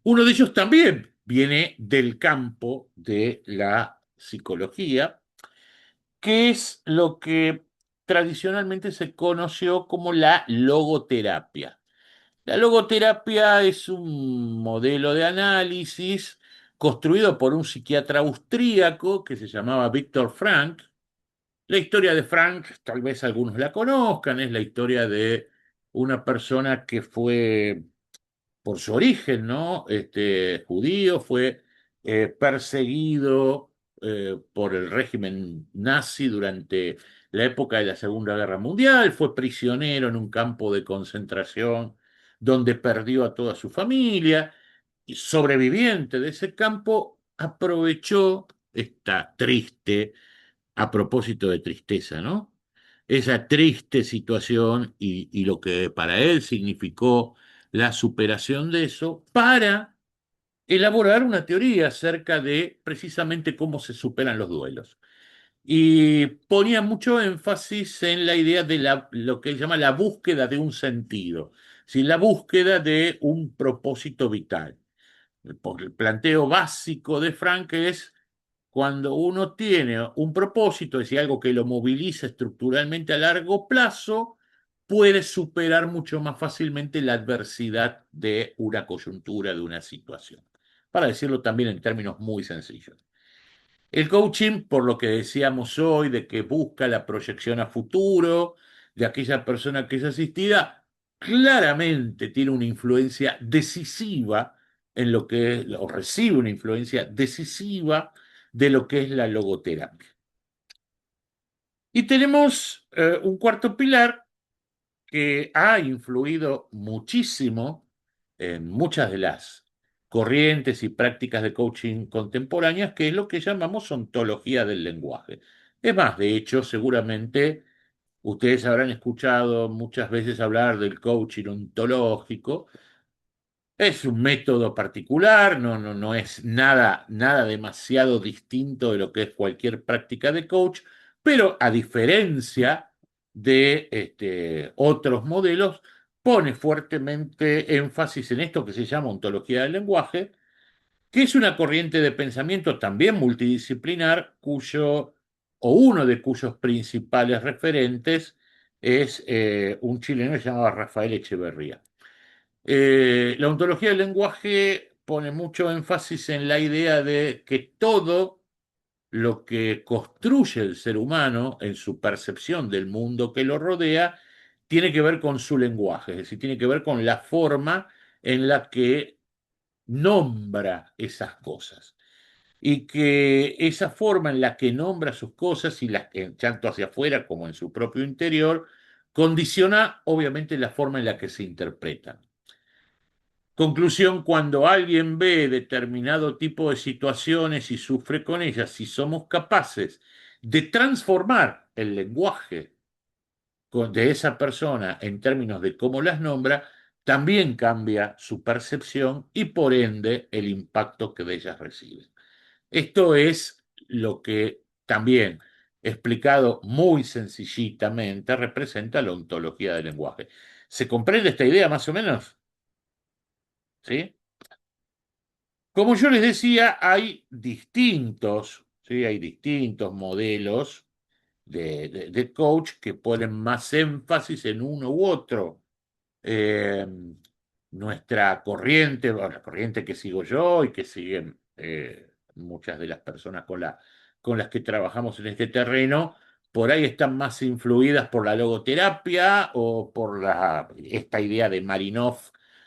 Uno de ellos también viene del campo de la psicología, que es lo que tradicionalmente se conoció como la logoterapia. La logoterapia es un modelo de análisis construido por un psiquiatra austríaco que se llamaba Viktor Frankl. La historia de Frank, tal vez algunos la conozcan, es la historia de una persona que fue, por su origen, ¿no? Judío, fue perseguido por el régimen nazi durante la época de la Segunda Guerra Mundial, fue prisionero en un campo de concentración donde perdió a toda su familia, y sobreviviente de ese campo, aprovechó esta triste, a propósito de tristeza, ¿no? Esa triste situación y lo que para él significó la superación de eso para elaborar una teoría acerca de precisamente cómo se superan los duelos. Y ponía mucho énfasis en la idea de lo que él llama la búsqueda de un sentido, ¿sí? La búsqueda de un propósito vital. El planteo básico de Frank es cuando uno tiene un propósito, es decir, algo que lo moviliza estructuralmente a largo plazo, puede superar mucho más fácilmente la adversidad de una coyuntura, de una situación. Para decirlo también en términos muy sencillos. El coaching, por lo que decíamos hoy, de que busca la proyección a futuro de aquella persona que es asistida, claramente tiene una influencia decisiva en lo que es, o recibe una influencia decisiva de lo que es la logoterapia. Y tenemos un cuarto pilar que ha influido muchísimo en muchas de las corrientes y prácticas de coaching contemporáneas, que es lo que llamamos ontología del lenguaje. Es más, de hecho, seguramente ustedes habrán escuchado muchas veces hablar del coaching ontológico. Es un método particular, no es nada demasiado distinto de lo que es cualquier práctica de coach, pero a diferencia de otros modelos, pone fuertemente énfasis en esto que se llama ontología del lenguaje, que es una corriente de pensamiento también multidisciplinar, o uno de cuyos principales referentes es un chileno llamado Rafael Echeverría. La ontología del lenguaje pone mucho énfasis en la idea de que todo lo que construye el ser humano en su percepción del mundo que lo rodea tiene que ver con su lenguaje, es decir, tiene que ver con la forma en la que nombra esas cosas. Y que esa forma en la que nombra sus cosas, y tanto hacia afuera como en su propio interior, condiciona obviamente la forma en la que se interpretan. Conclusión, cuando alguien ve determinado tipo de situaciones y sufre con ellas, si somos capaces de transformar el lenguaje de esa persona en términos de cómo las nombra, también cambia su percepción y por ende el impacto que de ellas recibe. Esto es lo que también, explicado muy sencillitamente, representa la ontología del lenguaje. ¿Se comprende esta idea más o menos? ¿Sí? Como yo les decía, hay distintos modelos de coach que ponen más énfasis en uno u otro. Eh, Nuestra corriente, o la corriente que sigo yo y que siguen muchas de las personas con las que trabajamos en este terreno, por ahí están más influidas por la logoterapia o por esta idea de Marinov,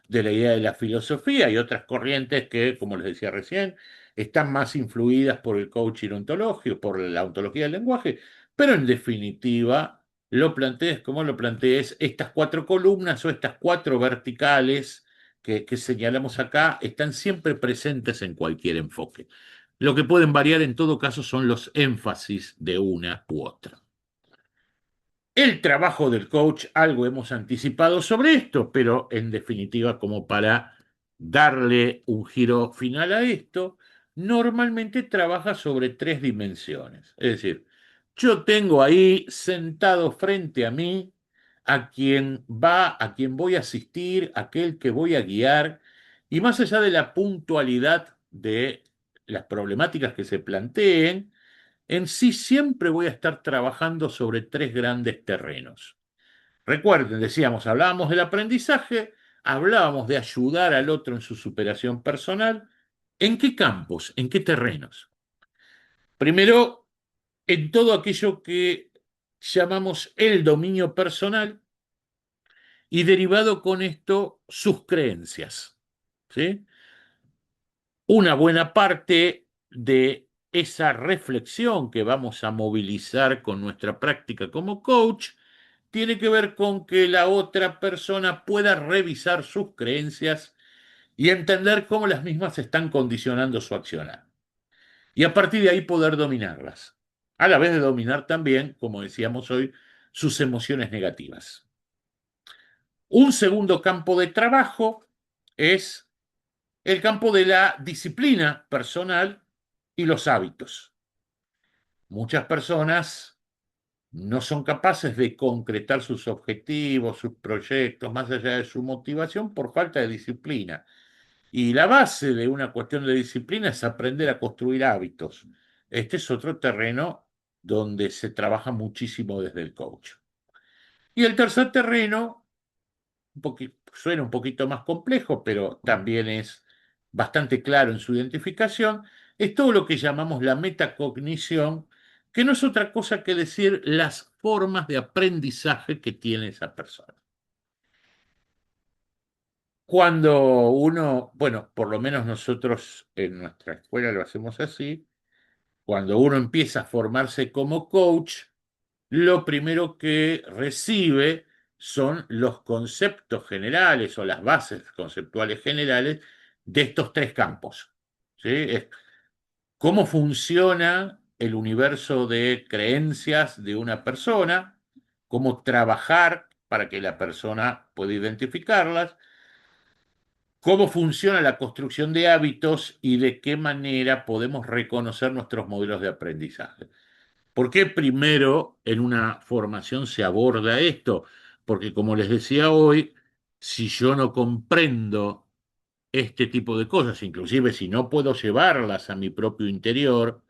de la idea de la filosofía, y otras corrientes que, como les decía recién, están más influidas por el coaching ontológico, por la ontología del lenguaje, pero en definitiva lo plantees como lo plantees, estas cuatro columnas o estas cuatro verticales que señalamos acá están siempre presentes en cualquier enfoque. Lo que pueden variar en todo caso son los énfasis de una u otra. El trabajo del coach, algo hemos anticipado sobre esto, pero en definitiva, como para darle un giro final a esto, normalmente trabaja sobre tres dimensiones. Es decir, yo tengo ahí sentado frente a mí a quien voy a asistir, aquel que voy a guiar, y más allá de la puntualidad de las problemáticas que se planteen, en sí siempre voy a estar trabajando sobre tres grandes terrenos. Recuerden, decíamos, hablábamos del aprendizaje, hablábamos de ayudar al otro en su superación personal. ¿En qué campos? ¿En qué terrenos? Primero, en todo aquello que llamamos el dominio personal y derivado con esto sus creencias. ¿Sí? Una buena parte de esa reflexión que vamos a movilizar con nuestra práctica como coach tiene que ver con que la otra persona pueda revisar sus creencias y entender cómo las mismas están condicionando su accionar. Y a partir de ahí poder dominarlas. A la vez de dominar también, como decíamos hoy, sus emociones negativas. Un segundo campo de trabajo es el campo de la disciplina personal y los hábitos. Muchas personas no son capaces de concretar sus objetivos, sus proyectos, más allá de su motivación, por falta de disciplina. Y la base de una cuestión de disciplina es aprender a construir hábitos. Este es otro terreno donde se trabaja muchísimo desde el coach. Y el tercer terreno, suena un poquito más complejo, pero también es bastante claro en su identificación, es todo lo que llamamos la metacognición, que no es otra cosa que decir las formas de aprendizaje que tiene esa persona. Cuando uno, bueno, por lo menos nosotros en nuestra escuela lo hacemos así, cuando uno empieza a formarse como coach, lo primero que recibe son los conceptos generales o las bases conceptuales generales de estos tres campos. ¿Sí? Es cómo funciona el universo de creencias de una persona, cómo trabajar para que la persona pueda identificarlas, cómo funciona la construcción de hábitos y de qué manera podemos reconocer nuestros modelos de aprendizaje. ¿Por qué primero en una formación se aborda esto? Porque como les decía hoy, si yo no comprendo este tipo de cosas, inclusive si no puedo llevarlas a mi propio interior,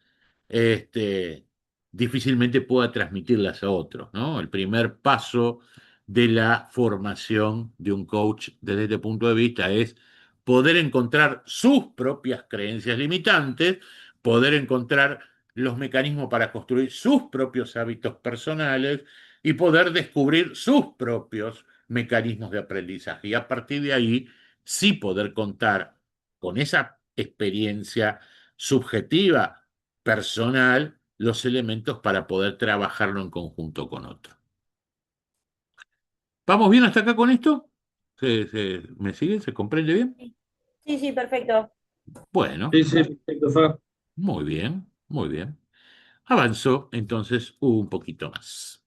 este, difícilmente pueda transmitirlas a otros, ¿no? El primer paso de la formación de un coach desde este punto de vista es poder encontrar sus propias creencias limitantes, poder encontrar los mecanismos para construir sus propios hábitos personales y poder descubrir sus propios mecanismos de aprendizaje. Y a partir de ahí, sí poder contar con esa experiencia subjetiva, personal, los elementos para poder trabajarlo en conjunto con otro. ¿Vamos bien hasta acá con esto? ¿Me sigue? ¿Se comprende bien? Sí, sí, perfecto. Bueno, Sí, sí, perfecto, Fab. muy bien, muy bien. Avanzó entonces un poquito más.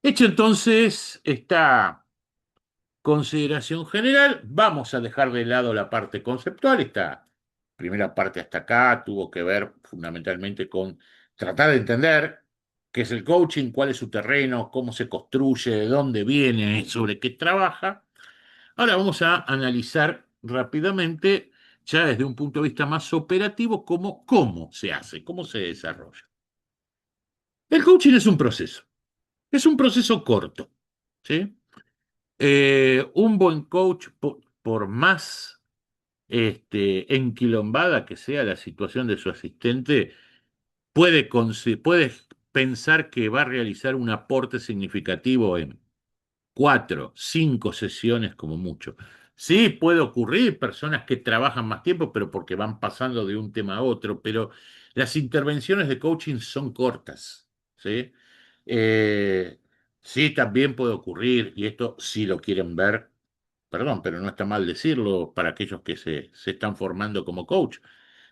Hecho entonces esta consideración general, vamos a dejar de lado la parte conceptual. Esta primera parte hasta acá tuvo que ver fundamentalmente con tratar de entender qué es el coaching, cuál es su terreno, cómo se construye, de dónde viene, sobre qué trabaja. Ahora vamos a analizar rápidamente, ya desde un punto de vista más operativo, cómo se hace, cómo se desarrolla. El coaching es un proceso corto, ¿sí? Un buen coach, por más enquilombada que sea la situación de su asistente, puede pensar que va a realizar un aporte significativo en 4, 5 sesiones como mucho. Sí, puede ocurrir personas que trabajan más tiempo, pero porque van pasando de un tema a otro, pero las intervenciones de coaching son cortas, ¿sí? Eh, sí, también puede ocurrir, y esto si lo quieren ver, perdón, pero no está mal decirlo para aquellos que se están formando como coach.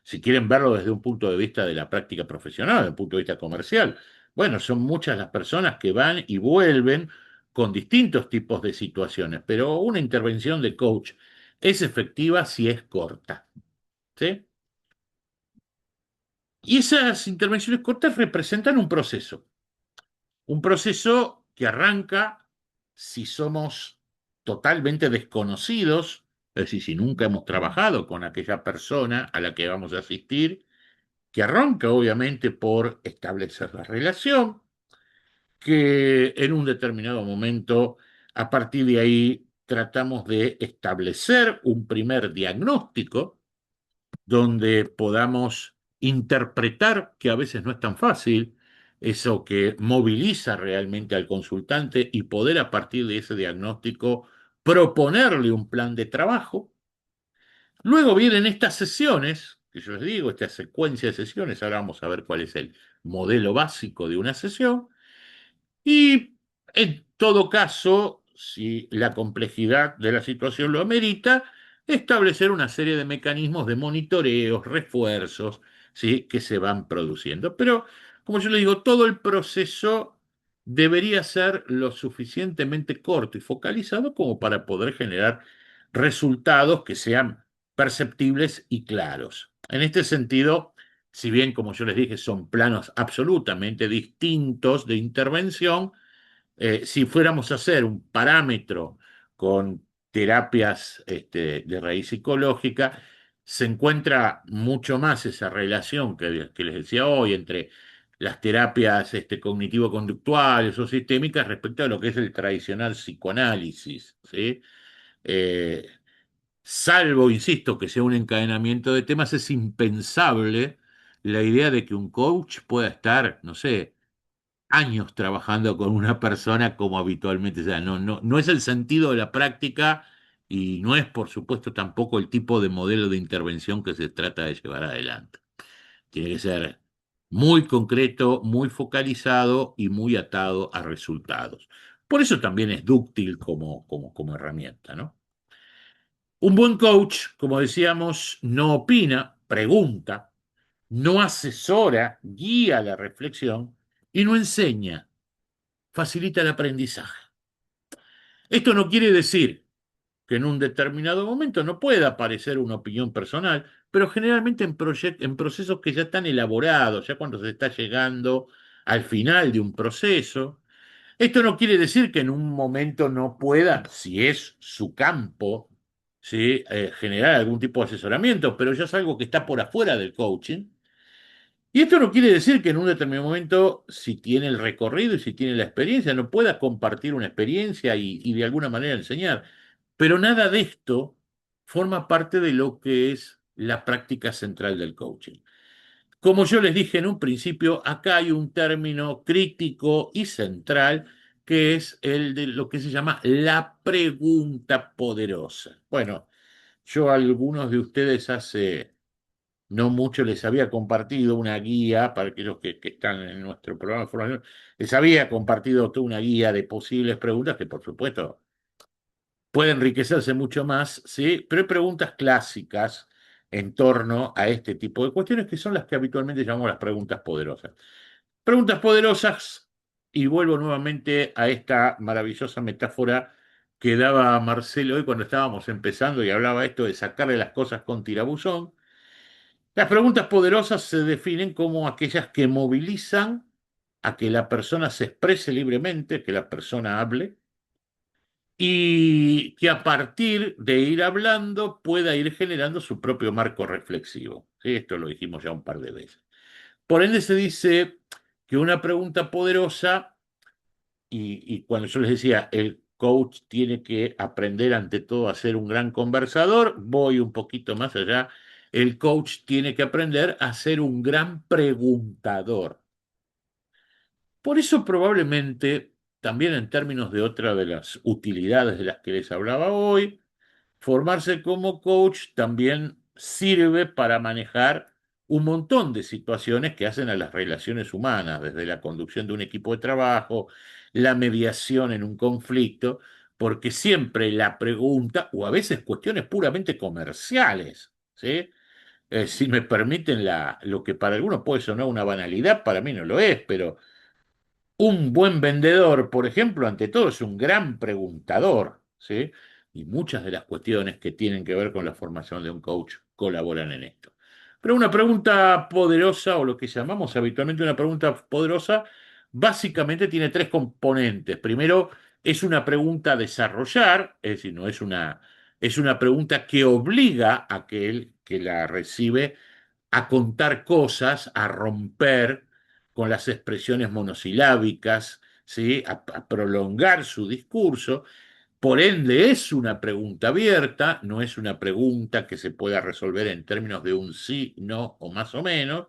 Si quieren verlo desde un punto de vista de la práctica profesional, desde un punto de vista comercial, bueno, son muchas las personas que van y vuelven con distintos tipos de situaciones, pero una intervención de coach es efectiva si es corta, ¿sí? Y esas intervenciones cortas representan un proceso que arranca si somos totalmente desconocidos, es decir, si nunca hemos trabajado con aquella persona a la que vamos a asistir, que arranca obviamente por establecer la relación, que en un determinado momento, a partir de ahí, tratamos de establecer un primer diagnóstico donde podamos interpretar, que a veces no es tan fácil, eso que moviliza realmente al consultante y poder a partir de ese diagnóstico proponerle un plan de trabajo. Luego vienen estas sesiones, que yo les digo, esta secuencia de sesiones, ahora vamos a ver cuál es el modelo básico de una sesión, y en todo caso, si la complejidad de la situación lo amerita, establecer una serie de mecanismos de monitoreos, refuerzos, ¿sí? Que se van produciendo. Pero, como yo le digo, todo el proceso debería ser lo suficientemente corto y focalizado como para poder generar resultados que sean perceptibles y claros. En este sentido, si bien, como yo les dije, son planos absolutamente distintos de intervención, si fuéramos a hacer un parámetro con terapias de raíz psicológica, se encuentra mucho más esa relación que les decía hoy entre las terapias cognitivo-conductuales o sistémicas respecto a lo que es el tradicional psicoanálisis, ¿sí? Eh, Salvo, insisto, que sea un encadenamiento de temas, es impensable la idea de que un coach pueda estar, no sé, años trabajando con una persona como habitualmente. O sea, no es el sentido de la práctica y no es, por supuesto, tampoco el tipo de modelo de intervención que se trata de llevar adelante. Tiene que ser muy concreto, muy focalizado y muy atado a resultados. Por eso también es dúctil como herramienta, ¿no? Un buen coach, como decíamos, no opina, pregunta, no asesora, guía la reflexión y no enseña, facilita el aprendizaje. Esto no quiere decir que en un determinado momento no pueda aparecer una opinión personal, pero generalmente en procesos que ya están elaborados, ya cuando se está llegando al final de un proceso. Esto no quiere decir que en un momento no pueda, si es su campo, ¿sí? Generar algún tipo de asesoramiento, pero ya es algo que está por afuera del coaching. Y esto no quiere decir que en un determinado momento, si tiene el recorrido y si tiene la experiencia, no pueda compartir una experiencia y de alguna manera enseñar. Pero nada de esto forma parte de lo que es la práctica central del coaching. Como yo les dije en un principio, acá hay un término crítico y central que es el de lo que se llama la pregunta poderosa. Bueno, yo a algunos de ustedes hace no mucho les había compartido una guía, para aquellos que están en nuestro programa de formación, les había compartido toda una guía de posibles preguntas que por supuesto puede enriquecerse mucho más, ¿sí? Pero hay preguntas clásicas en torno a este tipo de cuestiones que son las que habitualmente llamamos las preguntas poderosas. Preguntas poderosas, y vuelvo nuevamente a esta maravillosa metáfora que daba Marcelo hoy cuando estábamos empezando y hablaba esto de sacarle las cosas con tirabuzón. Las preguntas poderosas se definen como aquellas que movilizan a que la persona se exprese libremente, que la persona hable, y que a partir de ir hablando pueda ir generando su propio marco reflexivo. ¿Sí? Esto lo dijimos ya un par de veces. Por ende se dice que una pregunta poderosa, y cuando yo les decía, el coach tiene que aprender ante todo a ser un gran conversador, voy un poquito más allá, el coach tiene que aprender a ser un gran preguntador. Por eso probablemente, también en términos de otra de las utilidades de las que les hablaba hoy, formarse como coach también sirve para manejar un montón de situaciones que hacen a las relaciones humanas, desde la conducción de un equipo de trabajo, la mediación en un conflicto, porque siempre la pregunta, o a veces cuestiones puramente comerciales, ¿sí? Si me permiten lo que para algunos puede sonar una banalidad, para mí no lo es, pero un buen vendedor, por ejemplo, ante todo es un gran preguntador, ¿sí? Y muchas de las cuestiones que tienen que ver con la formación de un coach colaboran en esto. Pero una pregunta poderosa, o lo que llamamos habitualmente una pregunta poderosa, básicamente tiene tres componentes. Primero, es una pregunta a desarrollar, es decir, no es una pregunta que obliga a aquel que la recibe a contar cosas, a romper con las expresiones monosilábicas, ¿sí? A prolongar su discurso. Por ende, es una pregunta abierta, no es una pregunta que se pueda resolver en términos de un sí, no o más o menos.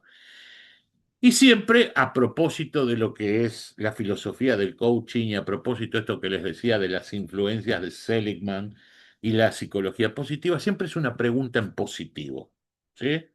Y siempre a propósito de lo que es la filosofía del coaching y a propósito de esto que les decía de las influencias de Seligman y la psicología positiva, siempre es una pregunta en positivo, ¿sí?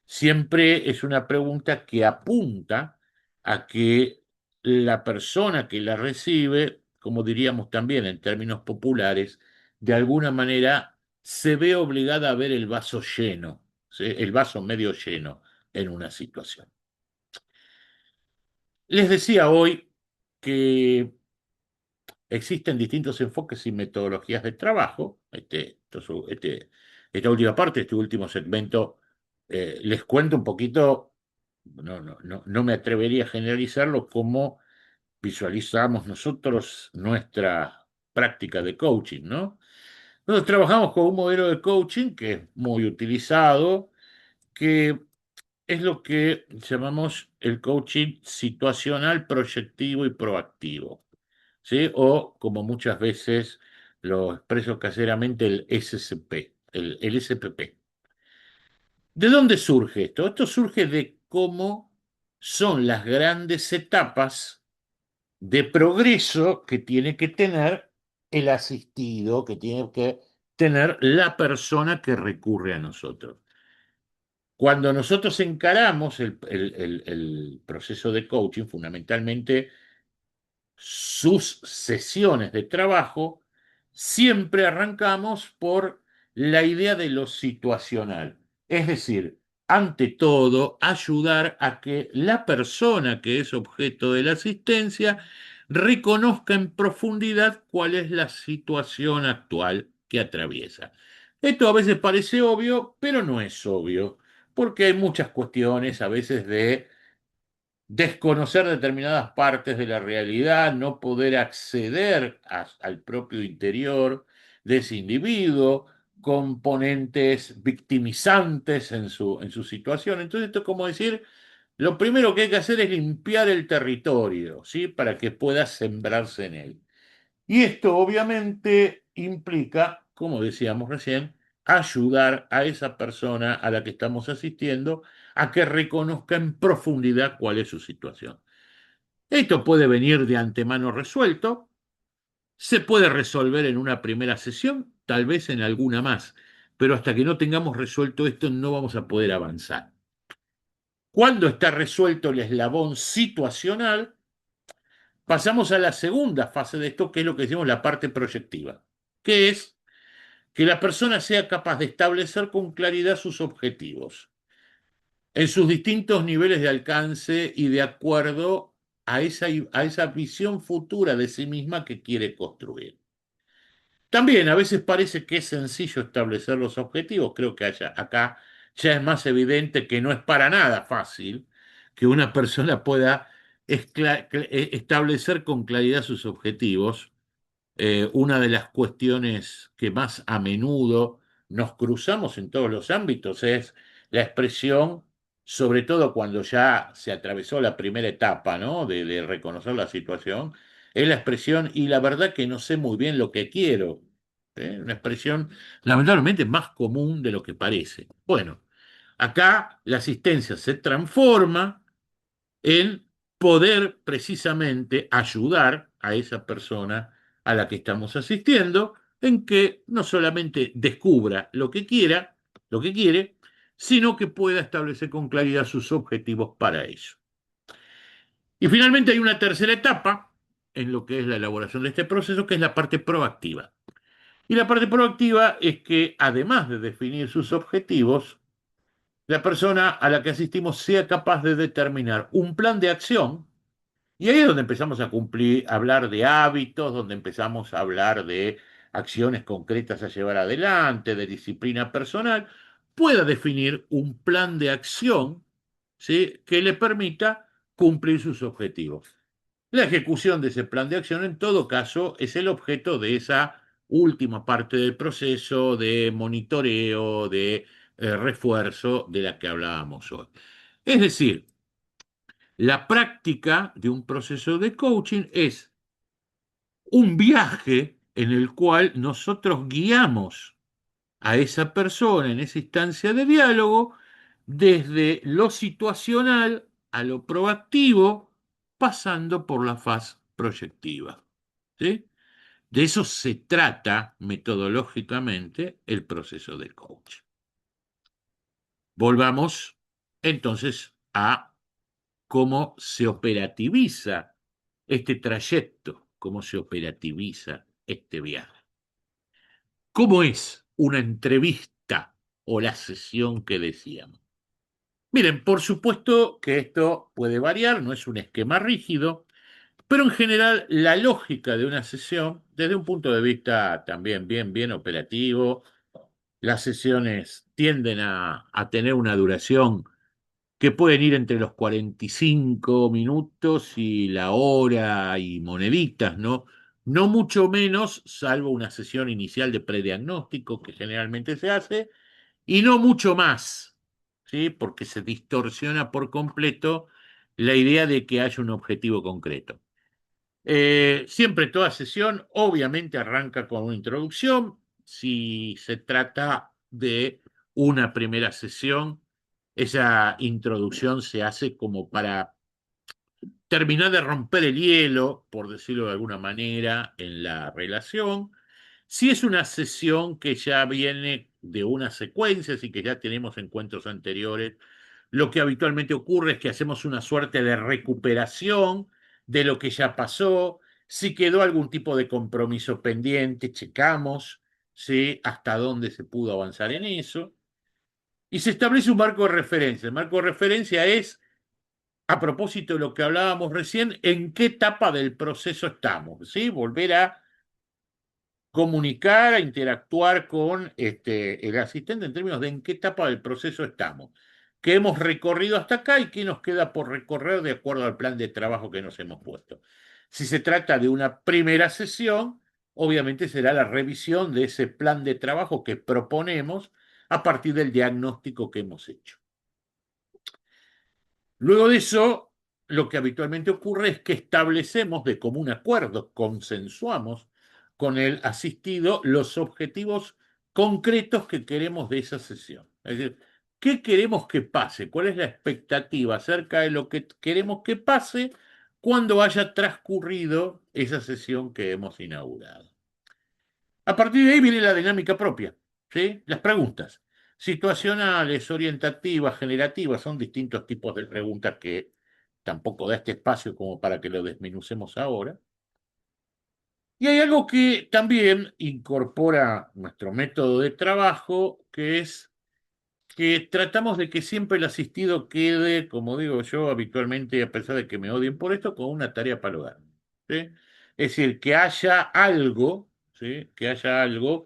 Siempre es una pregunta que apunta a que la persona que la recibe, como diríamos también en términos populares, de alguna manera se ve obligada a ver el vaso lleno, ¿sí? El vaso medio lleno en una situación. Les decía hoy que existen distintos enfoques y metodologías de trabajo. Esta última parte, este último segmento, les cuento un poquito, no me atrevería a generalizarlo, cómo visualizamos nosotros nuestra práctica de coaching, ¿no? Nosotros trabajamos con un modelo de coaching que es muy utilizado, que es lo que llamamos el coaching situacional, proyectivo y proactivo, ¿sí? O como muchas veces lo expreso caseramente, el SCP, el SPP. ¿De dónde surge esto? Esto surge de cómo son las grandes etapas de progreso que tiene que tener el asistido, que tiene que tener la persona que recurre a nosotros. Cuando nosotros encaramos el proceso de coaching, fundamentalmente sus sesiones de trabajo, siempre arrancamos por la idea de lo situacional. Es decir, ante todo, ayudar a que la persona que es objeto de la asistencia reconozca en profundidad cuál es la situación actual que atraviesa. Esto a veces parece obvio, pero no es obvio, porque hay muchas cuestiones a veces de desconocer determinadas partes de la realidad, no poder acceder al propio interior de ese individuo, componentes victimizantes en su situación. Entonces, esto es como decir, lo primero que hay que hacer es limpiar el territorio, ¿sí? Para que pueda sembrarse en él. Y esto obviamente implica, como decíamos recién, ayudar a esa persona a la que estamos asistiendo a que reconozca en profundidad cuál es su situación. Esto puede venir de antemano resuelto, se puede resolver en una primera sesión, tal vez en alguna más, pero hasta que no tengamos resuelto esto no vamos a poder avanzar. Cuando está resuelto el eslabón situacional, pasamos a la segunda fase de esto, que es lo que decimos la parte proyectiva, que es que la persona sea capaz de establecer con claridad sus objetivos en sus distintos niveles de alcance y de acuerdo a esa visión futura de sí misma que quiere construir. También a veces parece que es sencillo establecer los objetivos, creo que acá ya es más evidente que no es para nada fácil que una persona pueda establecer con claridad sus objetivos. Una de las cuestiones que más a menudo nos cruzamos en todos los ámbitos es la expresión, sobre todo cuando ya se atravesó la primera etapa, ¿no? De reconocer la situación, es la expresión, y la verdad que no sé muy bien lo que quiero. Una expresión lamentablemente más común de lo que parece. Bueno, acá la asistencia se transforma en poder precisamente ayudar a esa persona a la que estamos asistiendo en que no solamente descubra lo que quiera, lo que quiere, sino que pueda establecer con claridad sus objetivos para ello. Y finalmente hay una tercera etapa en lo que es la elaboración de este proceso, que es la parte proactiva. Y la parte proactiva es que, además de definir sus objetivos, la persona a la que asistimos sea capaz de determinar un plan de acción. Y ahí es donde empezamos a hablar de hábitos, donde empezamos a hablar de acciones concretas a llevar adelante, de disciplina personal, pueda definir un plan de acción, ¿sí? Que le permita cumplir sus objetivos. La ejecución de ese plan de acción, en todo caso, es el objeto de esa última parte del proceso de monitoreo, de refuerzo de la que hablábamos hoy. Es decir, la práctica de un proceso de coaching es un viaje en el cual nosotros guiamos a esa persona en esa instancia de diálogo desde lo situacional a lo proactivo, pasando por la fase proyectiva. ¿Sí? De eso se trata metodológicamente el proceso de coaching. Volvamos entonces a cómo se operativiza este trayecto, cómo se operativiza este viaje. ¿Cómo es una entrevista o la sesión que decíamos? Miren, por supuesto que esto puede variar, no es un esquema rígido, pero en general la lógica de una sesión, desde un punto de vista también bien operativo, las sesiones tienden a tener una duración que pueden ir entre los 45 minutos y la hora y moneditas, ¿no? No mucho menos, salvo una sesión inicial de prediagnóstico que generalmente se hace, y no mucho más, ¿sí? Porque se distorsiona por completo la idea de que haya un objetivo concreto. Siempre toda sesión obviamente arranca con una introducción. Si se trata de una primera sesión, esa introducción se hace como para terminar de romper el hielo, por decirlo de alguna manera, en la relación. Si es una sesión que ya viene de una secuencia, así que ya tenemos encuentros anteriores, lo que habitualmente ocurre es que hacemos una suerte de recuperación de lo que ya pasó. Si quedó algún tipo de compromiso pendiente, checamos, ¿sí?, hasta dónde se pudo avanzar en eso. Y se establece un marco de referencia. El marco de referencia es, a propósito de lo que hablábamos recién, en qué etapa del proceso estamos, ¿sí? Volver a comunicar, a interactuar con el asistente en términos de en qué etapa del proceso estamos, qué hemos recorrido hasta acá y qué nos queda por recorrer de acuerdo al plan de trabajo que nos hemos puesto. Si se trata de una primera sesión, obviamente será la revisión de ese plan de trabajo que proponemos a partir del diagnóstico que hemos hecho. Luego de eso, lo que habitualmente ocurre es que establecemos de común acuerdo, consensuamos con el asistido los objetivos concretos que queremos de esa sesión. Es decir, ¿qué queremos que pase? ¿Cuál es la expectativa acerca de lo que queremos que pase cuando haya transcurrido esa sesión que hemos inaugurado? A partir de ahí viene la dinámica propia, ¿sí? Las preguntas situacionales, orientativas, generativas, son distintos tipos de preguntas que tampoco da este espacio como para que lo desmenucemos ahora. Y hay algo que también incorpora nuestro método de trabajo, que es que tratamos de que siempre el asistido quede, como digo yo habitualmente, a pesar de que me odien por esto, con una tarea para el hogar, ¿sí? Es decir, que haya algo, ¿sí?, que haya algo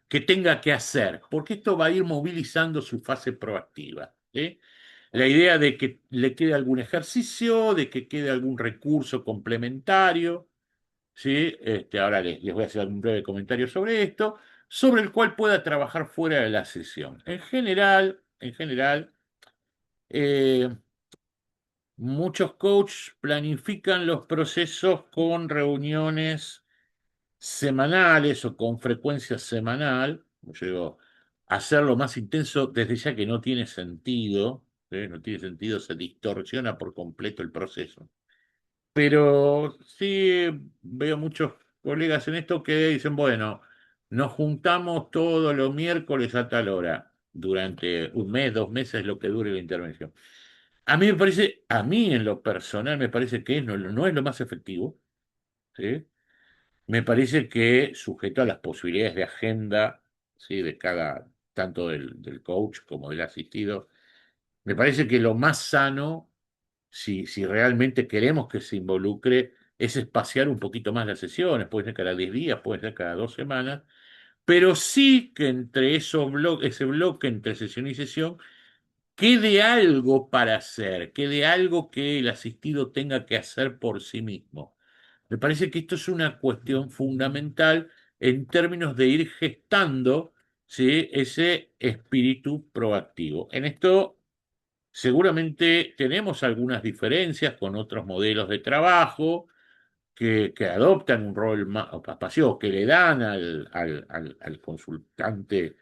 que tenga que hacer, porque esto va a ir movilizando su fase proactiva, ¿sí? La idea de que le quede algún ejercicio, de que quede algún recurso complementario, ¿sí? Ahora les voy a hacer un breve comentario sobre esto, sobre el cual pueda trabajar fuera de la sesión. En general, muchos coaches planifican los procesos con reuniones semanales o con frecuencia semanal. Yo digo, hacerlo más intenso desde ya que no tiene sentido, ¿sí? No tiene sentido, se distorsiona por completo el proceso. Pero sí veo muchos colegas en esto que dicen, bueno, nos juntamos todos los miércoles a tal hora, durante un mes, 2 meses, lo que dure la intervención. A mí me parece, a mí en lo personal me parece que no es lo más efectivo, ¿sí? Me parece que sujeto a las posibilidades de agenda, ¿sí?, de cada, tanto del coach como del asistido, me parece que lo más sano, si realmente queremos que se involucre, es espaciar un poquito más las sesiones, puede ser cada 10 días, puede ser cada 2 semanas, pero sí que entre ese bloque entre sesión y sesión quede algo para hacer, quede algo que el asistido tenga que hacer por sí mismo. Me parece que esto es una cuestión fundamental en términos de ir gestando, ¿sí?, ese espíritu proactivo. En esto seguramente tenemos algunas diferencias con otros modelos de trabajo que adoptan un rol más pasivo, que le dan al consultante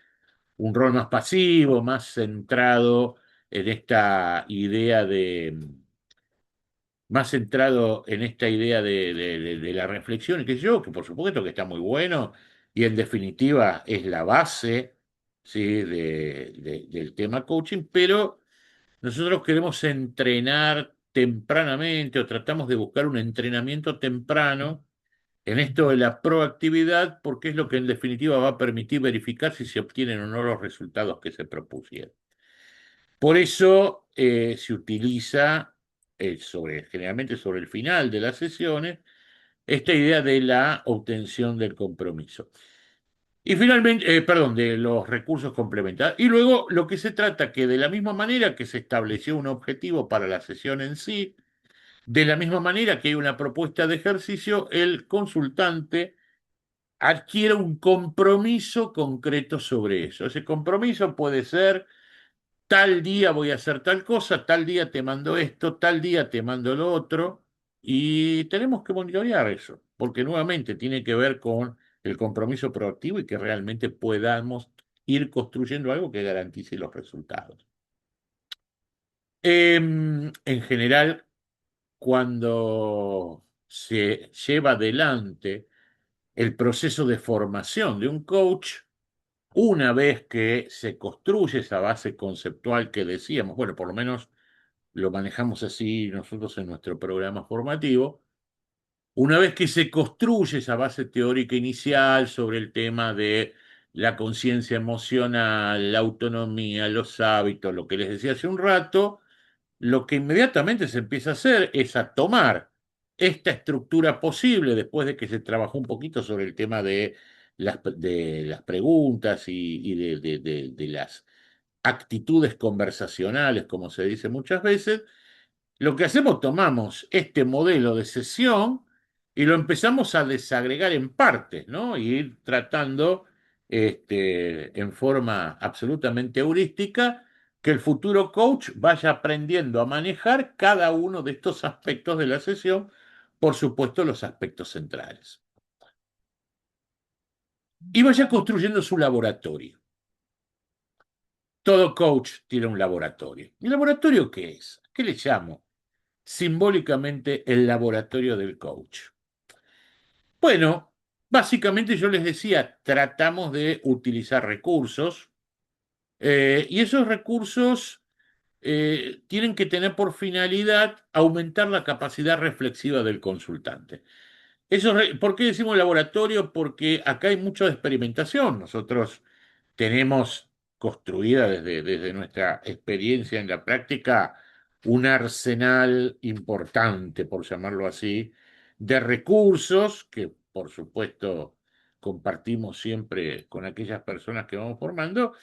un rol más pasivo, más centrado en esta idea más centrado en esta idea de la reflexión, y que yo, que por supuesto que está muy bueno, y en definitiva es la base, ¿sí?, del tema coaching, pero nosotros queremos entrenar tempranamente o tratamos de buscar un entrenamiento temprano en esto de la proactividad, porque es lo que en definitiva va a permitir verificar si se obtienen o no los resultados que se propusieron. Por eso se utiliza, generalmente sobre el final de las sesiones, esta idea de la obtención del compromiso. Y finalmente, perdón, de los recursos complementarios. Y luego lo que se trata que de la misma manera que se estableció un objetivo para la sesión en sí, de la misma manera que hay una propuesta de ejercicio, el consultante adquiere un compromiso concreto sobre eso. Ese compromiso puede ser tal día voy a hacer tal cosa, tal día te mando esto, tal día te mando lo otro, y tenemos que monitorear eso, porque nuevamente tiene que ver con el compromiso proactivo y que realmente podamos ir construyendo algo que garantice los resultados. En general, cuando se lleva adelante el proceso de formación de un coach, una vez que se construye esa base conceptual que decíamos, bueno, por lo menos lo manejamos así nosotros en nuestro programa formativo, una vez que se construye esa base teórica inicial sobre el tema de la conciencia emocional, la autonomía, los hábitos, lo que les decía hace un rato, lo que inmediatamente se empieza a hacer es a tomar esta estructura posible después de que se trabajó un poquito sobre el tema de las preguntas y de las actitudes conversacionales, como se dice muchas veces. Lo que hacemos, tomamos este modelo de sesión y lo empezamos a desagregar en partes, ¿no? Y ir tratando en forma absolutamente heurística que el futuro coach vaya aprendiendo a manejar cada uno de estos aspectos de la sesión, por supuesto los aspectos centrales. Y vaya construyendo su laboratorio. Todo coach tiene un laboratorio. ¿Y el laboratorio qué es? ¿Qué le llamo? Simbólicamente el laboratorio del coach. Bueno, básicamente yo les decía, tratamos de utilizar recursos y esos recursos tienen que tener por finalidad aumentar la capacidad reflexiva del consultante. ¿Por qué decimos laboratorio? Porque acá hay mucha experimentación. Nosotros tenemos construida desde nuestra experiencia en la práctica un arsenal importante, por llamarlo así, de recursos que, por supuesto, compartimos siempre con aquellas personas que vamos formando,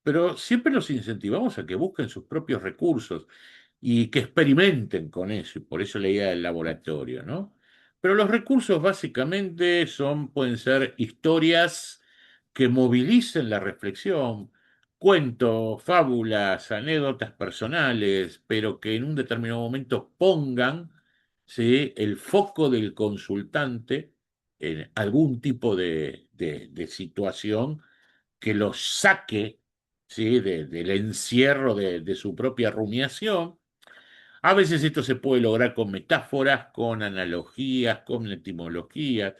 pero siempre los incentivamos a que busquen sus propios recursos y que experimenten con eso, y por eso la idea del laboratorio, ¿no? Pero los recursos básicamente pueden ser historias que movilicen la reflexión, cuentos, fábulas, anécdotas personales, pero que en un determinado momento pongan, ¿sí?, el foco del consultante en algún tipo de situación que los saque, ¿sí?, del encierro de su propia rumiación. A veces esto se puede lograr con metáforas, con analogías, con etimologías.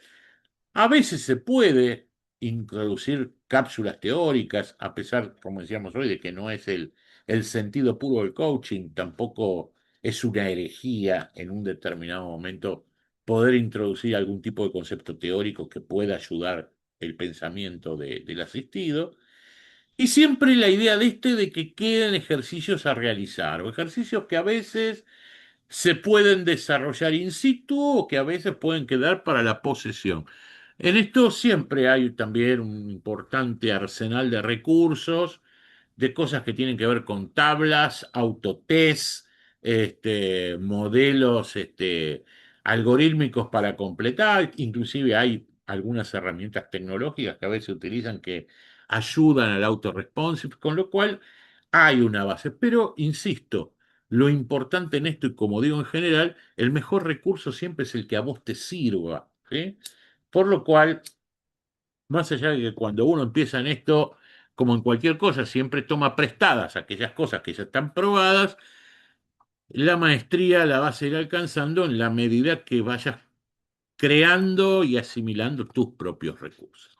A veces se puede introducir cápsulas teóricas, a pesar, como decíamos hoy, de que no es el sentido puro del coaching, tampoco es una herejía en un determinado momento poder introducir algún tipo de concepto teórico que pueda ayudar el pensamiento del asistido. Y siempre la idea de que queden ejercicios a realizar, o ejercicios que a veces se pueden desarrollar in situ o que a veces pueden quedar para la posesión. En esto siempre hay también un importante arsenal de recursos, de cosas que tienen que ver con tablas, autotest, modelos algorítmicos para completar, inclusive hay algunas herramientas tecnológicas que a veces utilizan que ayudan al autorresponsive, con lo cual hay una base. Pero, insisto, lo importante en esto, y como digo en general, el mejor recurso siempre es el que a vos te sirva, ¿sí? Por lo cual, más allá de que cuando uno empieza en esto, como en cualquier cosa, siempre toma prestadas aquellas cosas que ya están probadas, la maestría la vas a ir alcanzando en la medida que vayas creando y asimilando tus propios recursos.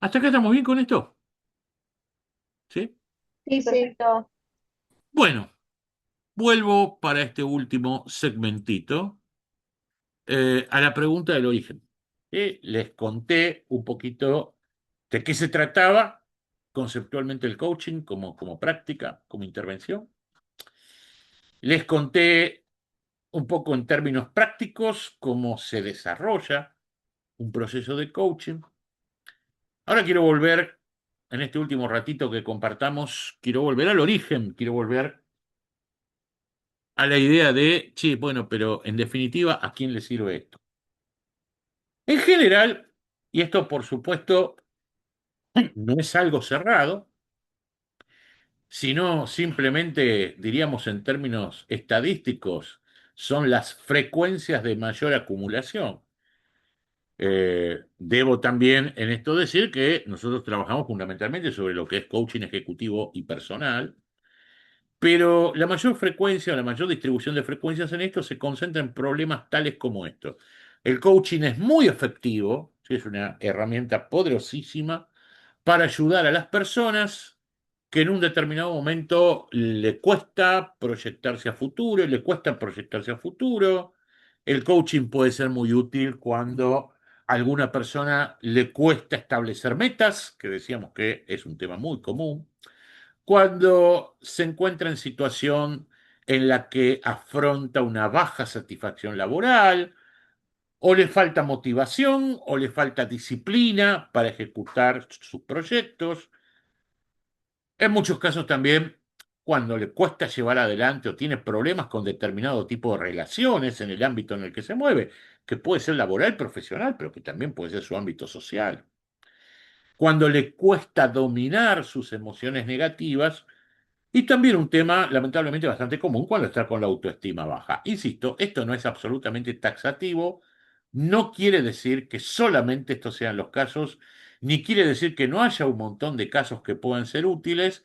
¿Hasta acá estamos bien con esto? ¿Sí? Sí, perfecto. Bueno, vuelvo para este último segmentito a la pregunta del origen. Les conté un poquito de qué se trataba conceptualmente el coaching como práctica, como intervención. Les conté un poco en términos prácticos cómo se desarrolla un proceso de coaching. Ahora quiero volver, en este último ratito que compartamos, quiero volver al origen, quiero volver a la idea de, sí, bueno, pero en definitiva, ¿a quién le sirve esto? En general, y esto por supuesto no es algo cerrado, sino simplemente, diríamos en términos estadísticos, son las frecuencias de mayor acumulación. Debo también en esto decir que nosotros trabajamos fundamentalmente sobre lo que es coaching ejecutivo y personal, pero la mayor frecuencia, la mayor distribución de frecuencias en esto se concentra en problemas tales como estos. El coaching es muy efectivo, ¿sí? Es una herramienta poderosísima para ayudar a las personas que en un determinado momento le cuesta proyectarse a futuro, le cuesta proyectarse a futuro. El coaching puede ser muy útil cuando a alguna persona le cuesta establecer metas, que decíamos que es un tema muy común, cuando se encuentra en situación en la que afronta una baja satisfacción laboral, o le falta motivación, o le falta disciplina para ejecutar sus proyectos. En muchos casos también cuando le cuesta llevar adelante o tiene problemas con determinado tipo de relaciones en el ámbito en el que se mueve, que puede ser laboral, profesional, pero que también puede ser su ámbito social. Cuando le cuesta dominar sus emociones negativas, y también un tema lamentablemente bastante común cuando está con la autoestima baja. Insisto, esto no es absolutamente taxativo, no quiere decir que solamente estos sean los casos, ni quiere decir que no haya un montón de casos que puedan ser útiles,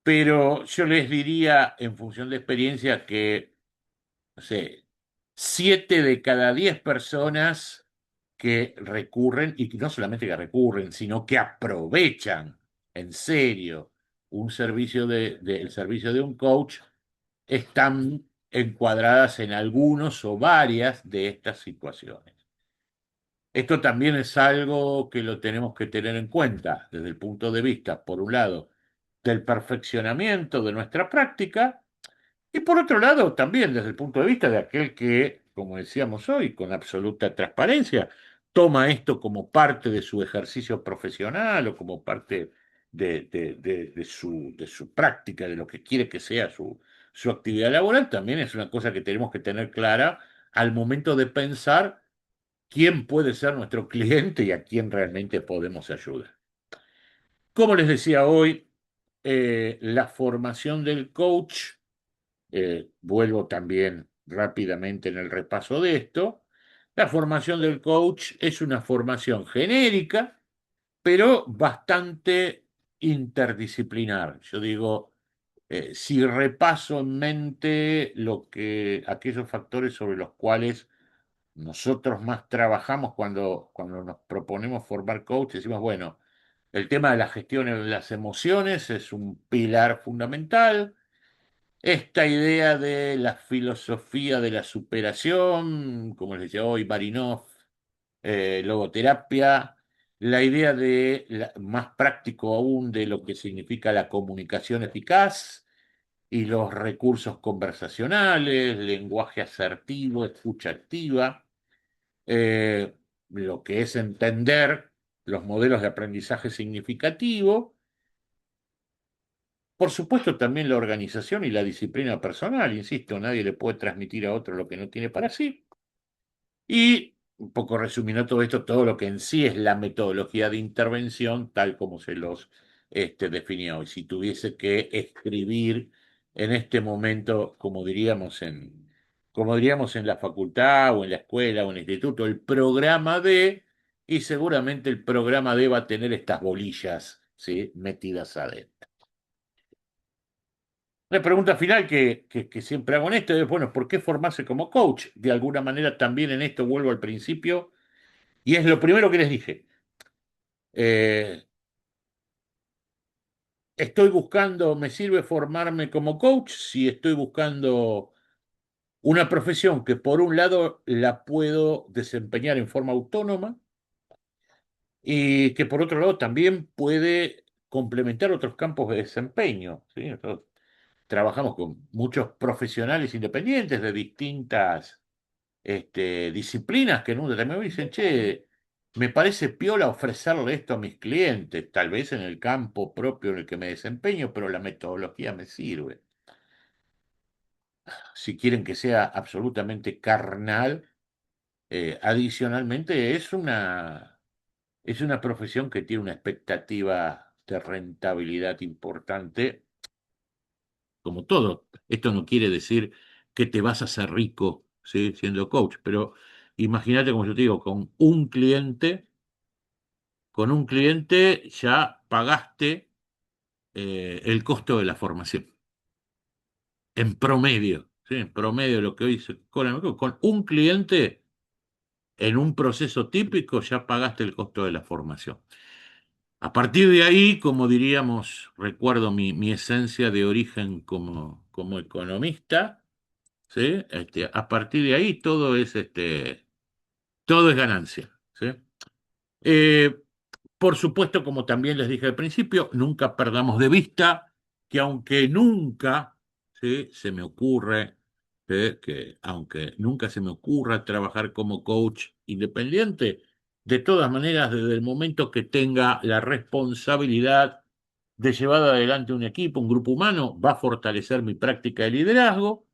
pero yo les diría, en función de experiencia, que, no sé, 7 de cada 10 personas que recurren, y no solamente que recurren, sino que aprovechan en serio un servicio el servicio de un coach, están encuadradas en algunos o varias de estas situaciones. Esto también es algo que lo tenemos que tener en cuenta desde el punto de vista, por un lado, del perfeccionamiento de nuestra práctica y por otro lado también desde el punto de vista de aquel que, como decíamos hoy, con absoluta transparencia, toma esto como parte de su ejercicio profesional o como parte de su práctica, de lo que quiere que sea su actividad laboral, también es una cosa que tenemos que tener clara al momento de pensar quién puede ser nuestro cliente y a quién realmente podemos ayudar. Como les decía hoy, la formación del coach, vuelvo también rápidamente en el repaso de esto, la formación del coach es una formación genérica, pero bastante interdisciplinar. Yo digo, si repaso en mente aquellos factores sobre los cuales nosotros más trabajamos cuando nos proponemos formar coach, decimos, bueno, el tema de la gestión de las emociones es un pilar fundamental. Esta idea de la filosofía de la superación, como les decía hoy, Marinov, logoterapia, la idea más práctico aún, de lo que significa la comunicación eficaz y los recursos conversacionales, lenguaje asertivo, escucha activa, lo que es entender los modelos de aprendizaje significativo, por supuesto también la organización y la disciplina personal, insisto, nadie le puede transmitir a otro lo que no tiene para sí, y un poco resumiendo todo esto, todo lo que en sí es la metodología de intervención, tal como se los definió hoy. Si tuviese que escribir en este momento, como diríamos en la facultad o en la escuela o en el instituto, el programa D, y seguramente el programa D va a tener estas bolillas, ¿sí?, metidas adentro. La pregunta final que siempre hago en esto es, bueno, ¿por qué formarse como coach? De alguna manera también en esto vuelvo al principio, y es lo primero que les dije. Estoy buscando, me sirve formarme como coach si estoy buscando una profesión que por un lado la puedo desempeñar en forma autónoma y que por otro lado también puede complementar otros campos de desempeño, ¿sí? Nosotros trabajamos con muchos profesionales independientes de distintas disciplinas que en un determinado momento dicen, che, me parece piola ofrecerle esto a mis clientes, tal vez en el campo propio en el que me desempeño, pero la metodología me sirve. Si quieren que sea absolutamente carnal, adicionalmente es es una profesión que tiene una expectativa de rentabilidad importante, como todo. Esto no quiere decir que te vas a hacer rico, ¿sí? Siendo coach, pero imagínate, como yo te digo, con un cliente ya pagaste el costo de la formación, en promedio, ¿sí? En promedio lo que hoy se cobra con un cliente en un proceso típico ya pagaste el costo de la formación. A partir de ahí, como diríamos, recuerdo mi esencia de origen como economista, ¿sí? A partir de ahí todo es ganancia, ¿sí? Eh, por supuesto, como también les dije al principio, nunca perdamos de vista que aunque nunca, ¿sí? Se me ocurre, ¿sí? Que aunque nunca se me ocurra trabajar como coach independiente, de todas maneras, desde el momento que tenga la responsabilidad de llevar adelante un equipo, un grupo humano, va a fortalecer mi práctica de liderazgo.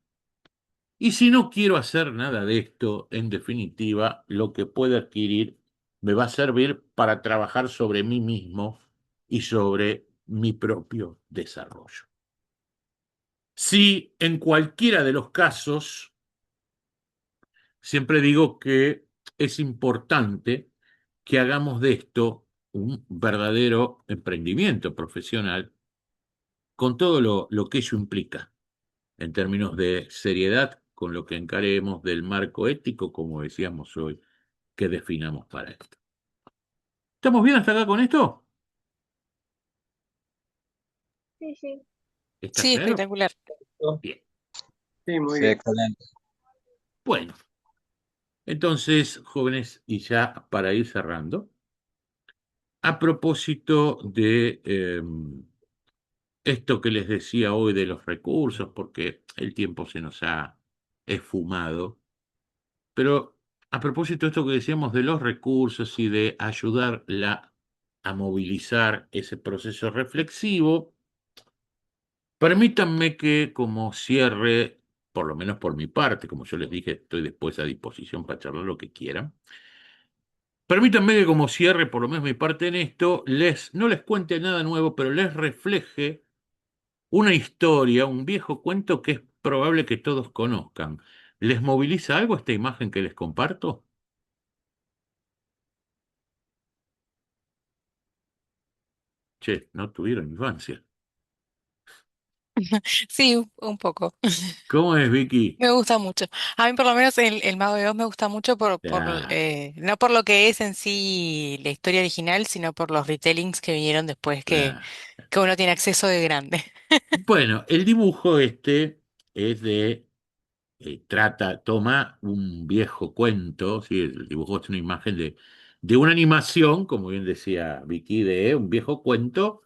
Y si no quiero hacer nada de esto, en definitiva, lo que pueda adquirir me va a servir para trabajar sobre mí mismo y sobre mi propio desarrollo. Si en cualquiera de los casos, siempre digo que es importante que hagamos de esto un verdadero emprendimiento profesional con todo lo que ello implica en términos de seriedad con lo que encaremos del marco ético, como decíamos hoy, que definamos para esto. ¿Estamos bien hasta acá con esto? Sí, sí. ¿Está Sí, claro? espectacular. Bien. Sí, muy Sí, bien. excelente. Bueno, entonces, jóvenes, y ya para ir cerrando, a propósito de esto que les decía hoy de los recursos, porque el tiempo se nos ha esfumado, pero a propósito de esto que decíamos de los recursos y de ayudarla a movilizar ese proceso reflexivo, permítanme que como cierre, por lo menos por mi parte, como yo les dije, estoy después a disposición para charlar lo que quieran. Permítanme que como cierre, por lo menos mi parte en esto, no les cuente nada nuevo, pero les refleje una historia, un viejo cuento que es probable que todos conozcan. ¿Les moviliza algo esta imagen que les comparto? Che, no tuvieron infancia. Sí, un poco. ¿Cómo es, Vicky? Me gusta mucho. A mí por lo menos el Mago de Oz me gusta mucho Ah, no por lo que es en sí la historia original, sino por los retellings que vinieron después ah. que uno tiene acceso de grande. Bueno, el dibujo este es toma un viejo cuento, ¿sí? El dibujo es una imagen de una animación, como bien decía Vicky, de un viejo cuento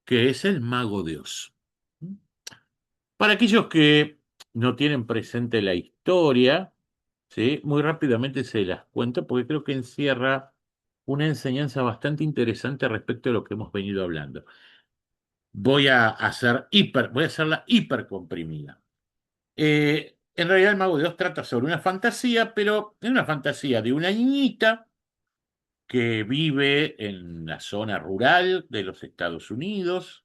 que es El Mago de Oz. Para aquellos que no tienen presente la historia, ¿sí? Muy rápidamente se las cuento porque creo que encierra una enseñanza bastante interesante respecto a lo que hemos venido hablando. Voy a hacerla hiper comprimida. En realidad, el Mago de Oz trata sobre una fantasía, pero es una fantasía de una niñita que vive en la zona rural de los Estados Unidos,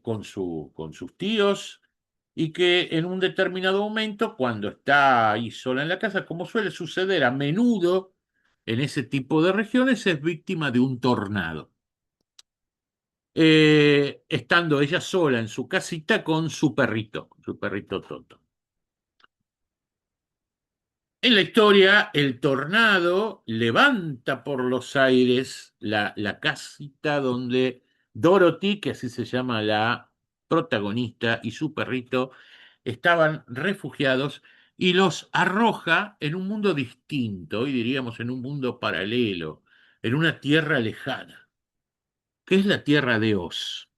con sus tíos, y que en un determinado momento, cuando está ahí sola en la casa, como suele suceder a menudo en ese tipo de regiones, es víctima de un tornado. Estando ella sola en su casita con su perrito Toto. En la historia, el tornado levanta por los aires la casita donde Dorothy, que así se llama la protagonista, y su perrito estaban refugiados y los arroja en un mundo distinto, hoy diríamos en un mundo paralelo, en una tierra lejana, que es la tierra de Oz.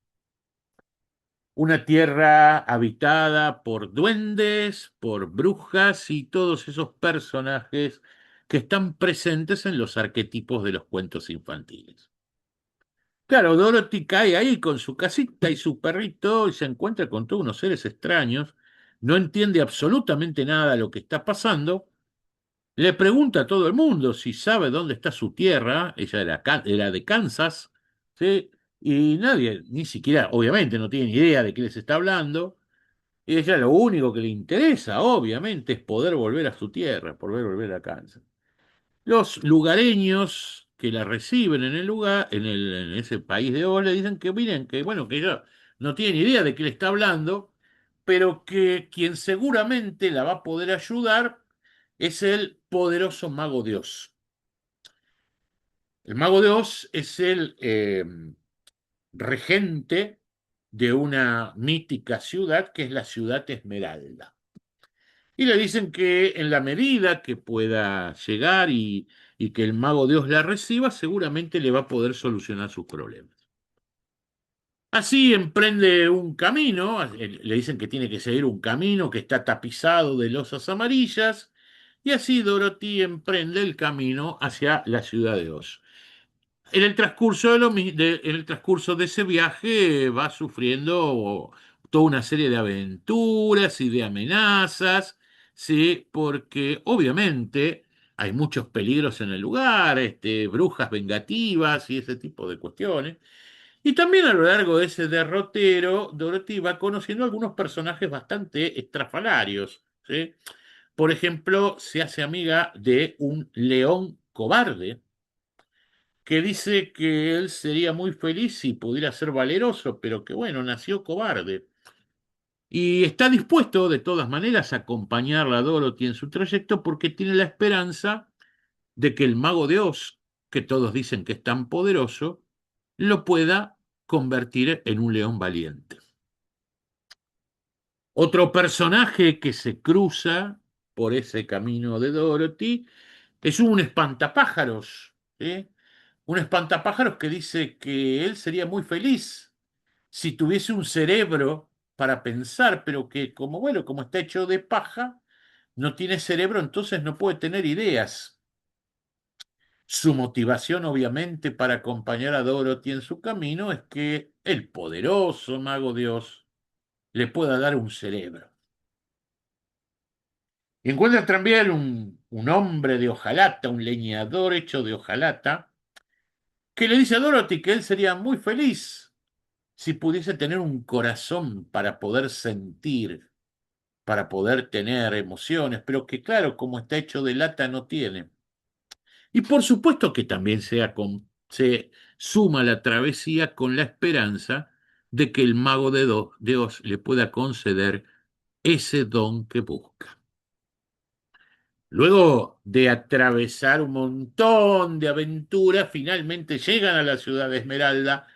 Una tierra habitada por duendes, por brujas y todos esos personajes que están presentes en los arquetipos de los cuentos infantiles. Claro, Dorothy cae ahí con su casita y su perrito y se encuentra con todos unos seres extraños, no entiende absolutamente nada de lo que está pasando, le pregunta a todo el mundo si sabe dónde está su tierra, ella era de Kansas, ¿sí? Y nadie, ni siquiera, obviamente, no tiene ni idea de qué les está hablando. Y ella lo único que le interesa, obviamente, es poder volver a su tierra, poder volver a Kansas. Los lugareños que la reciben en el lugar, en ese país de Oz, le dicen que miren, que bueno, que ella no tiene ni idea de qué le está hablando, pero que quien seguramente la va a poder ayudar es el poderoso mago de Oz. El mago de Oz es el regente de una mítica ciudad que es la ciudad Esmeralda. Y le dicen que en la medida que pueda llegar y que el mago Dios la reciba, seguramente le va a poder solucionar sus problemas. Así emprende un camino, le dicen que tiene que seguir un camino que está tapizado de losas amarillas, y así Dorothy emprende el camino hacia la ciudad de Oz. En el transcurso en el transcurso de ese viaje va sufriendo toda una serie de aventuras y de amenazas, ¿sí? Porque obviamente hay muchos peligros en el lugar, brujas vengativas y ese tipo de cuestiones. Y también a lo largo de ese derrotero, Dorothy va conociendo algunos personajes bastante estrafalarios, ¿sí? Por ejemplo, se hace amiga de un león cobarde que dice que él sería muy feliz si pudiera ser valeroso, pero que bueno, nació cobarde. Y está dispuesto de todas maneras a acompañarla a Dorothy en su trayecto porque tiene la esperanza de que el mago de Oz, que todos dicen que es tan poderoso, lo pueda convertir en un león valiente. Otro personaje que se cruza por ese camino de Dorothy es un espantapájaros, ¿sí? Un espantapájaros que dice que él sería muy feliz si tuviese un cerebro para pensar, pero que como bueno, como está hecho de paja, no tiene cerebro, entonces no puede tener ideas. Su motivación, obviamente, para acompañar a Dorothy en su camino es que el poderoso mago Dios le pueda dar un cerebro. Y encuentra también un hombre de hojalata, un leñador hecho de hojalata, que le dice a Dorothy que él sería muy feliz si pudiese tener un corazón para poder sentir, para poder tener emociones, pero que claro, como está hecho de lata, no tiene. Y por supuesto que también se suma la travesía con la esperanza de que el mago de Oz le pueda conceder ese don que busca. Luego de atravesar un montón de aventuras, finalmente llegan a la ciudad de Esmeralda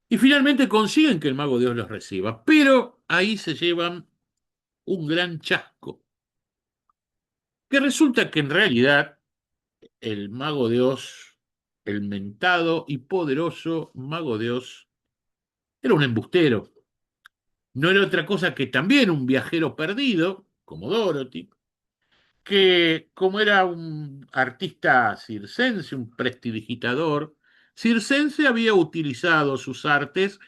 y finalmente consiguen que el mago Dios los reciba. Pero ahí se llevan un gran chasco, que resulta que en realidad el mago Dios, el mentado y poderoso mago Dios, era un embustero. No era otra cosa que también un viajero perdido, como Dorothy, que como era un artista circense, un prestidigitador, circense había utilizado sus artes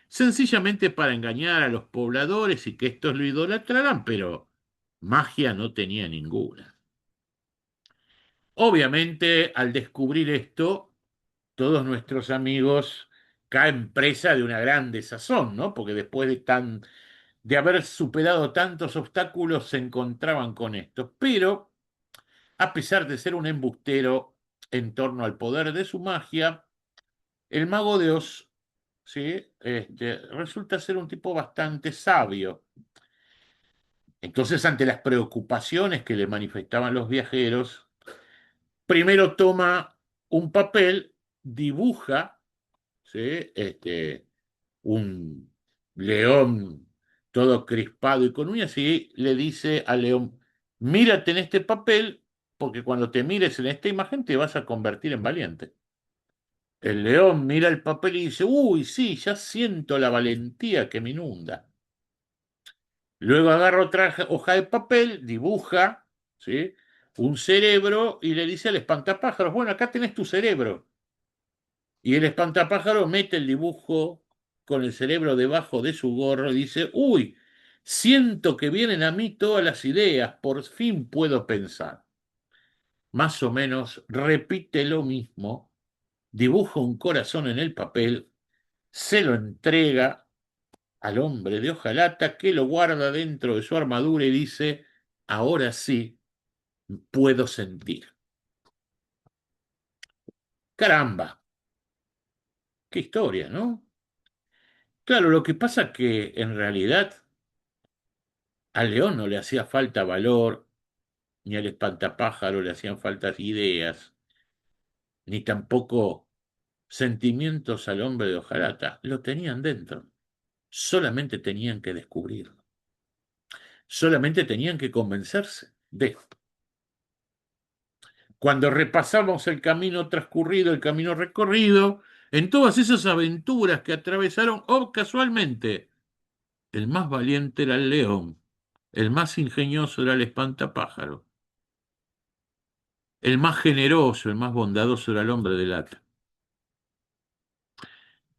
sencillamente para engañar a los pobladores y que estos lo idolatraran, pero magia no tenía ninguna. Obviamente, al descubrir esto, todos nuestros amigos caen presa de una gran desazón, ¿no? Porque después de haber superado tantos obstáculos, se encontraban con esto. Pero a pesar de ser un embustero en torno al poder de su magia, el mago de Oz, ¿sí? Resulta ser un tipo bastante sabio. Entonces, ante las preocupaciones que le manifestaban los viajeros, primero toma un papel, dibuja, ¿sí? Un león todo crispado y con uñas y le dice al león, mírate en este papel porque cuando te mires en esta imagen te vas a convertir en valiente. El león mira el papel y dice, uy, sí, ya siento la valentía que me inunda. Luego agarra otra hoja de papel, dibuja, ¿sí? Un cerebro y le dice al espantapájaros, bueno, acá tenés tu cerebro. Y el espantapájaro mete el dibujo con el cerebro debajo de su gorro y dice, uy, siento que vienen a mí todas las ideas, por fin puedo pensar. más o menos repite lo mismo, dibuja un corazón en el papel, se lo entrega al hombre de hojalata, que lo guarda dentro de su armadura y dice: ahora sí puedo sentir. Caramba, qué historia, ¿no? Claro, lo que pasa es que en realidad al león no le hacía falta valor, ni al espantapájaro le hacían falta ideas, ni tampoco sentimientos al hombre de hojalata. Lo tenían dentro. Solamente tenían que descubrirlo. Solamente tenían que convencerse de. Cuando repasamos el camino transcurrido, el camino recorrido, en todas esas aventuras que atravesaron, casualmente, el más valiente era el león, el más ingenioso era el espantapájaro, el más generoso, el más bondadoso era el hombre de lata.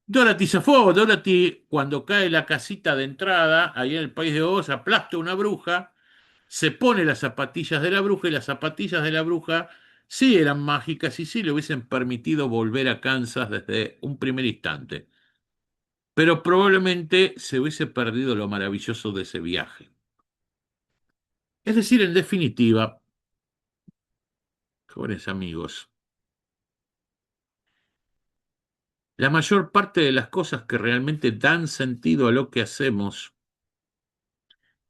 Dorothy zafó. Dorothy, cuando cae la casita de entrada, ahí en el país de Oz, aplasta una bruja, se pone las zapatillas de la bruja, y las zapatillas de la bruja sí eran mágicas y sí le hubiesen permitido volver a Kansas desde un primer instante. Pero probablemente se hubiese perdido lo maravilloso de ese viaje. Es decir, en definitiva, jóvenes amigos, la mayor parte de las cosas que realmente dan sentido a lo que hacemos,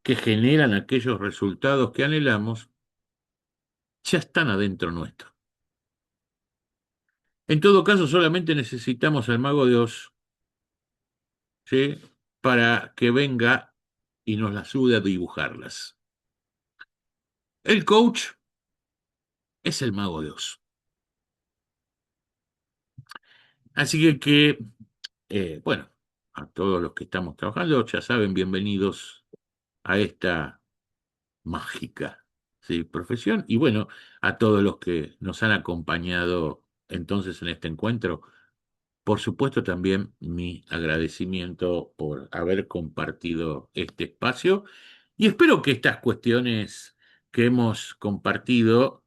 que generan aquellos resultados que anhelamos, ya están adentro nuestro. En todo caso, solamente necesitamos al mago de Oz, ¿sí?, para que venga y nos las ayude a dibujarlas. El coach es el mago de Oz. Así bueno, a todos los que estamos trabajando, ya saben, bienvenidos a esta mágica, ¿sí?, profesión. Y bueno, a todos los que nos han acompañado entonces en este encuentro, por supuesto también mi agradecimiento por haber compartido este espacio, y espero que estas cuestiones que hemos compartido,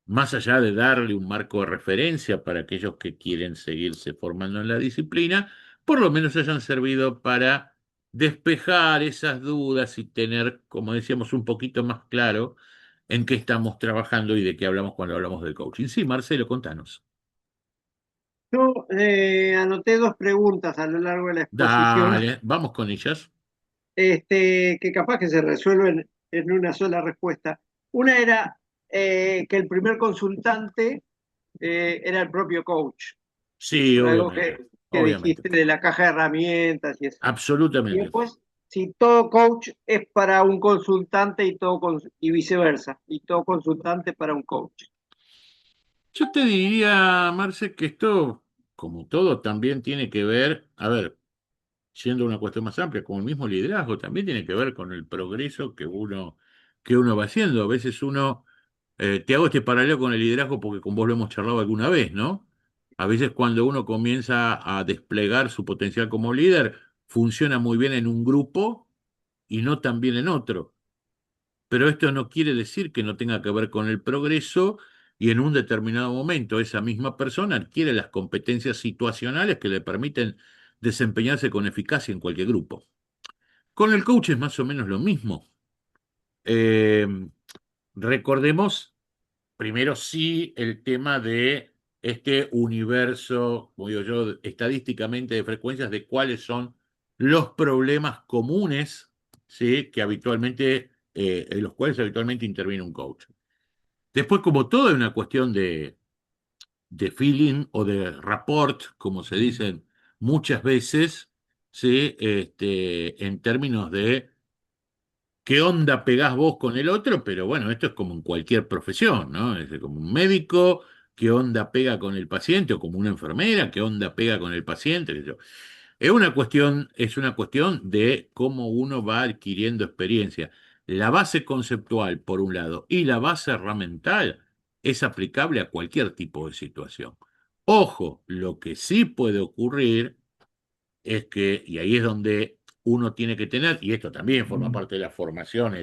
más allá de darle un marco de referencia para aquellos que quieren seguirse formando en la disciplina, por lo menos hayan servido para despejar esas dudas y tener, como decíamos, un poquito más claro en qué estamos trabajando y de qué hablamos cuando hablamos del coaching. Sí, Marcelo, contanos. Yo anoté dos preguntas a lo largo de la exposición, Dale, vamos con ellas. que capaz que se resuelven en una sola respuesta. Una era que el primer consultante era el propio coach, Sí, algo obviamente, que obviamente. dijiste de la caja de herramientas y eso. Y Absolutamente. después, si todo coach es para un consultante y viceversa, y todo consultante para un coach. Yo te diría, Marce, que esto, como todo, también tiene que ver, a ver, siendo una cuestión más amplia, como el mismo liderazgo, también tiene que ver con el progreso que uno va haciendo. A veces te hago este paralelo con el liderazgo porque con vos lo hemos charlado alguna vez, ¿no? A veces cuando uno comienza a desplegar su potencial como líder, funciona muy bien en un grupo y no tan bien en otro. Pero esto no quiere decir que no tenga que ver con el progreso, y en un determinado momento esa misma persona adquiere las competencias situacionales que le permiten desempeñarse con eficacia en cualquier grupo. Con el coach es más o menos lo mismo. Eh, Recordemos primero sí el tema de este universo, como digo yo, estadísticamente de frecuencias, de cuáles son los problemas comunes, ¿sí?, que habitualmente, en los cuales habitualmente interviene un coach. Después, como todo, es una cuestión de feeling o de rapport, como se dicen muchas veces, ¿sí?, en términos de qué onda pegás vos con el otro. Pero bueno, esto es como en cualquier profesión, ¿no? Es como un médico, qué onda pega con el paciente, o como una enfermera, qué onda pega con el paciente, qué sé yo. Es una cuestión de cómo uno va adquiriendo experiencia. La base conceptual, por un lado, y la base herramental es aplicable a cualquier tipo de situación. Ojo, lo que sí puede ocurrir es que, y ahí es donde uno tiene que tener, y esto también forma parte de la formación,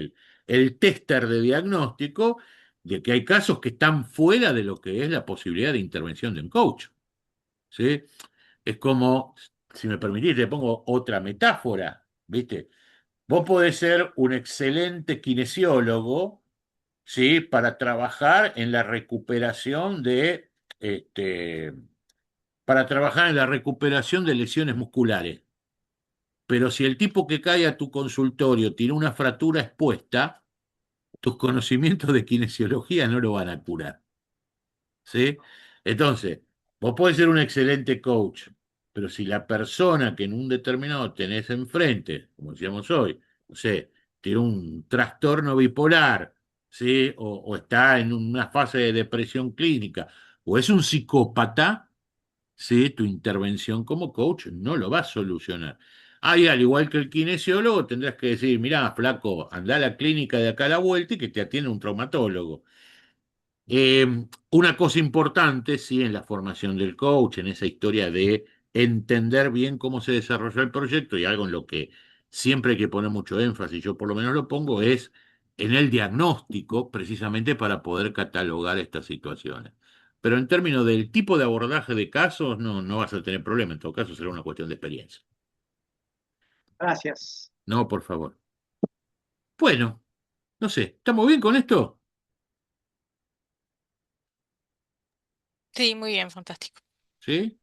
el tester de diagnóstico, de que hay casos que están fuera de lo que es la posibilidad de intervención de un coach. ¿Sí? Es como, si me permitís, te pongo otra metáfora, ¿viste? Vos podés ser un excelente kinesiólogo, ¿sí? Para trabajar en la recuperación este, para trabajar en la recuperación de lesiones musculares. Pero si el tipo que cae a tu consultorio tiene una fractura expuesta, tus conocimientos de kinesiología no lo van a curar. ¿Sí? Entonces, vos podés ser un excelente coach, pero si la persona que en un determinado tenés enfrente, como decíamos hoy, no sé, tiene un trastorno bipolar, ¿sí? O está en una fase de depresión clínica, o es un psicópata, ¿sí? Tu intervención como coach no lo va a solucionar. Ahí, al igual que el kinesiólogo, tendrás que decir, mirá, flaco, anda a la clínica de acá a la vuelta y que te atienda un traumatólogo. Una cosa importante, sí, en la formación del coach, en esa historia de entender bien cómo se desarrolló el proyecto y algo en lo que siempre hay que poner mucho énfasis, yo por lo menos lo pongo, es en el diagnóstico, precisamente para poder catalogar estas situaciones. Pero en términos del tipo de abordaje de casos, no vas a tener problema, en todo caso será una cuestión de experiencia. Gracias. No, por favor. Bueno, no sé, ¿estamos bien con esto? Sí, muy bien, fantástico. ¿Sí?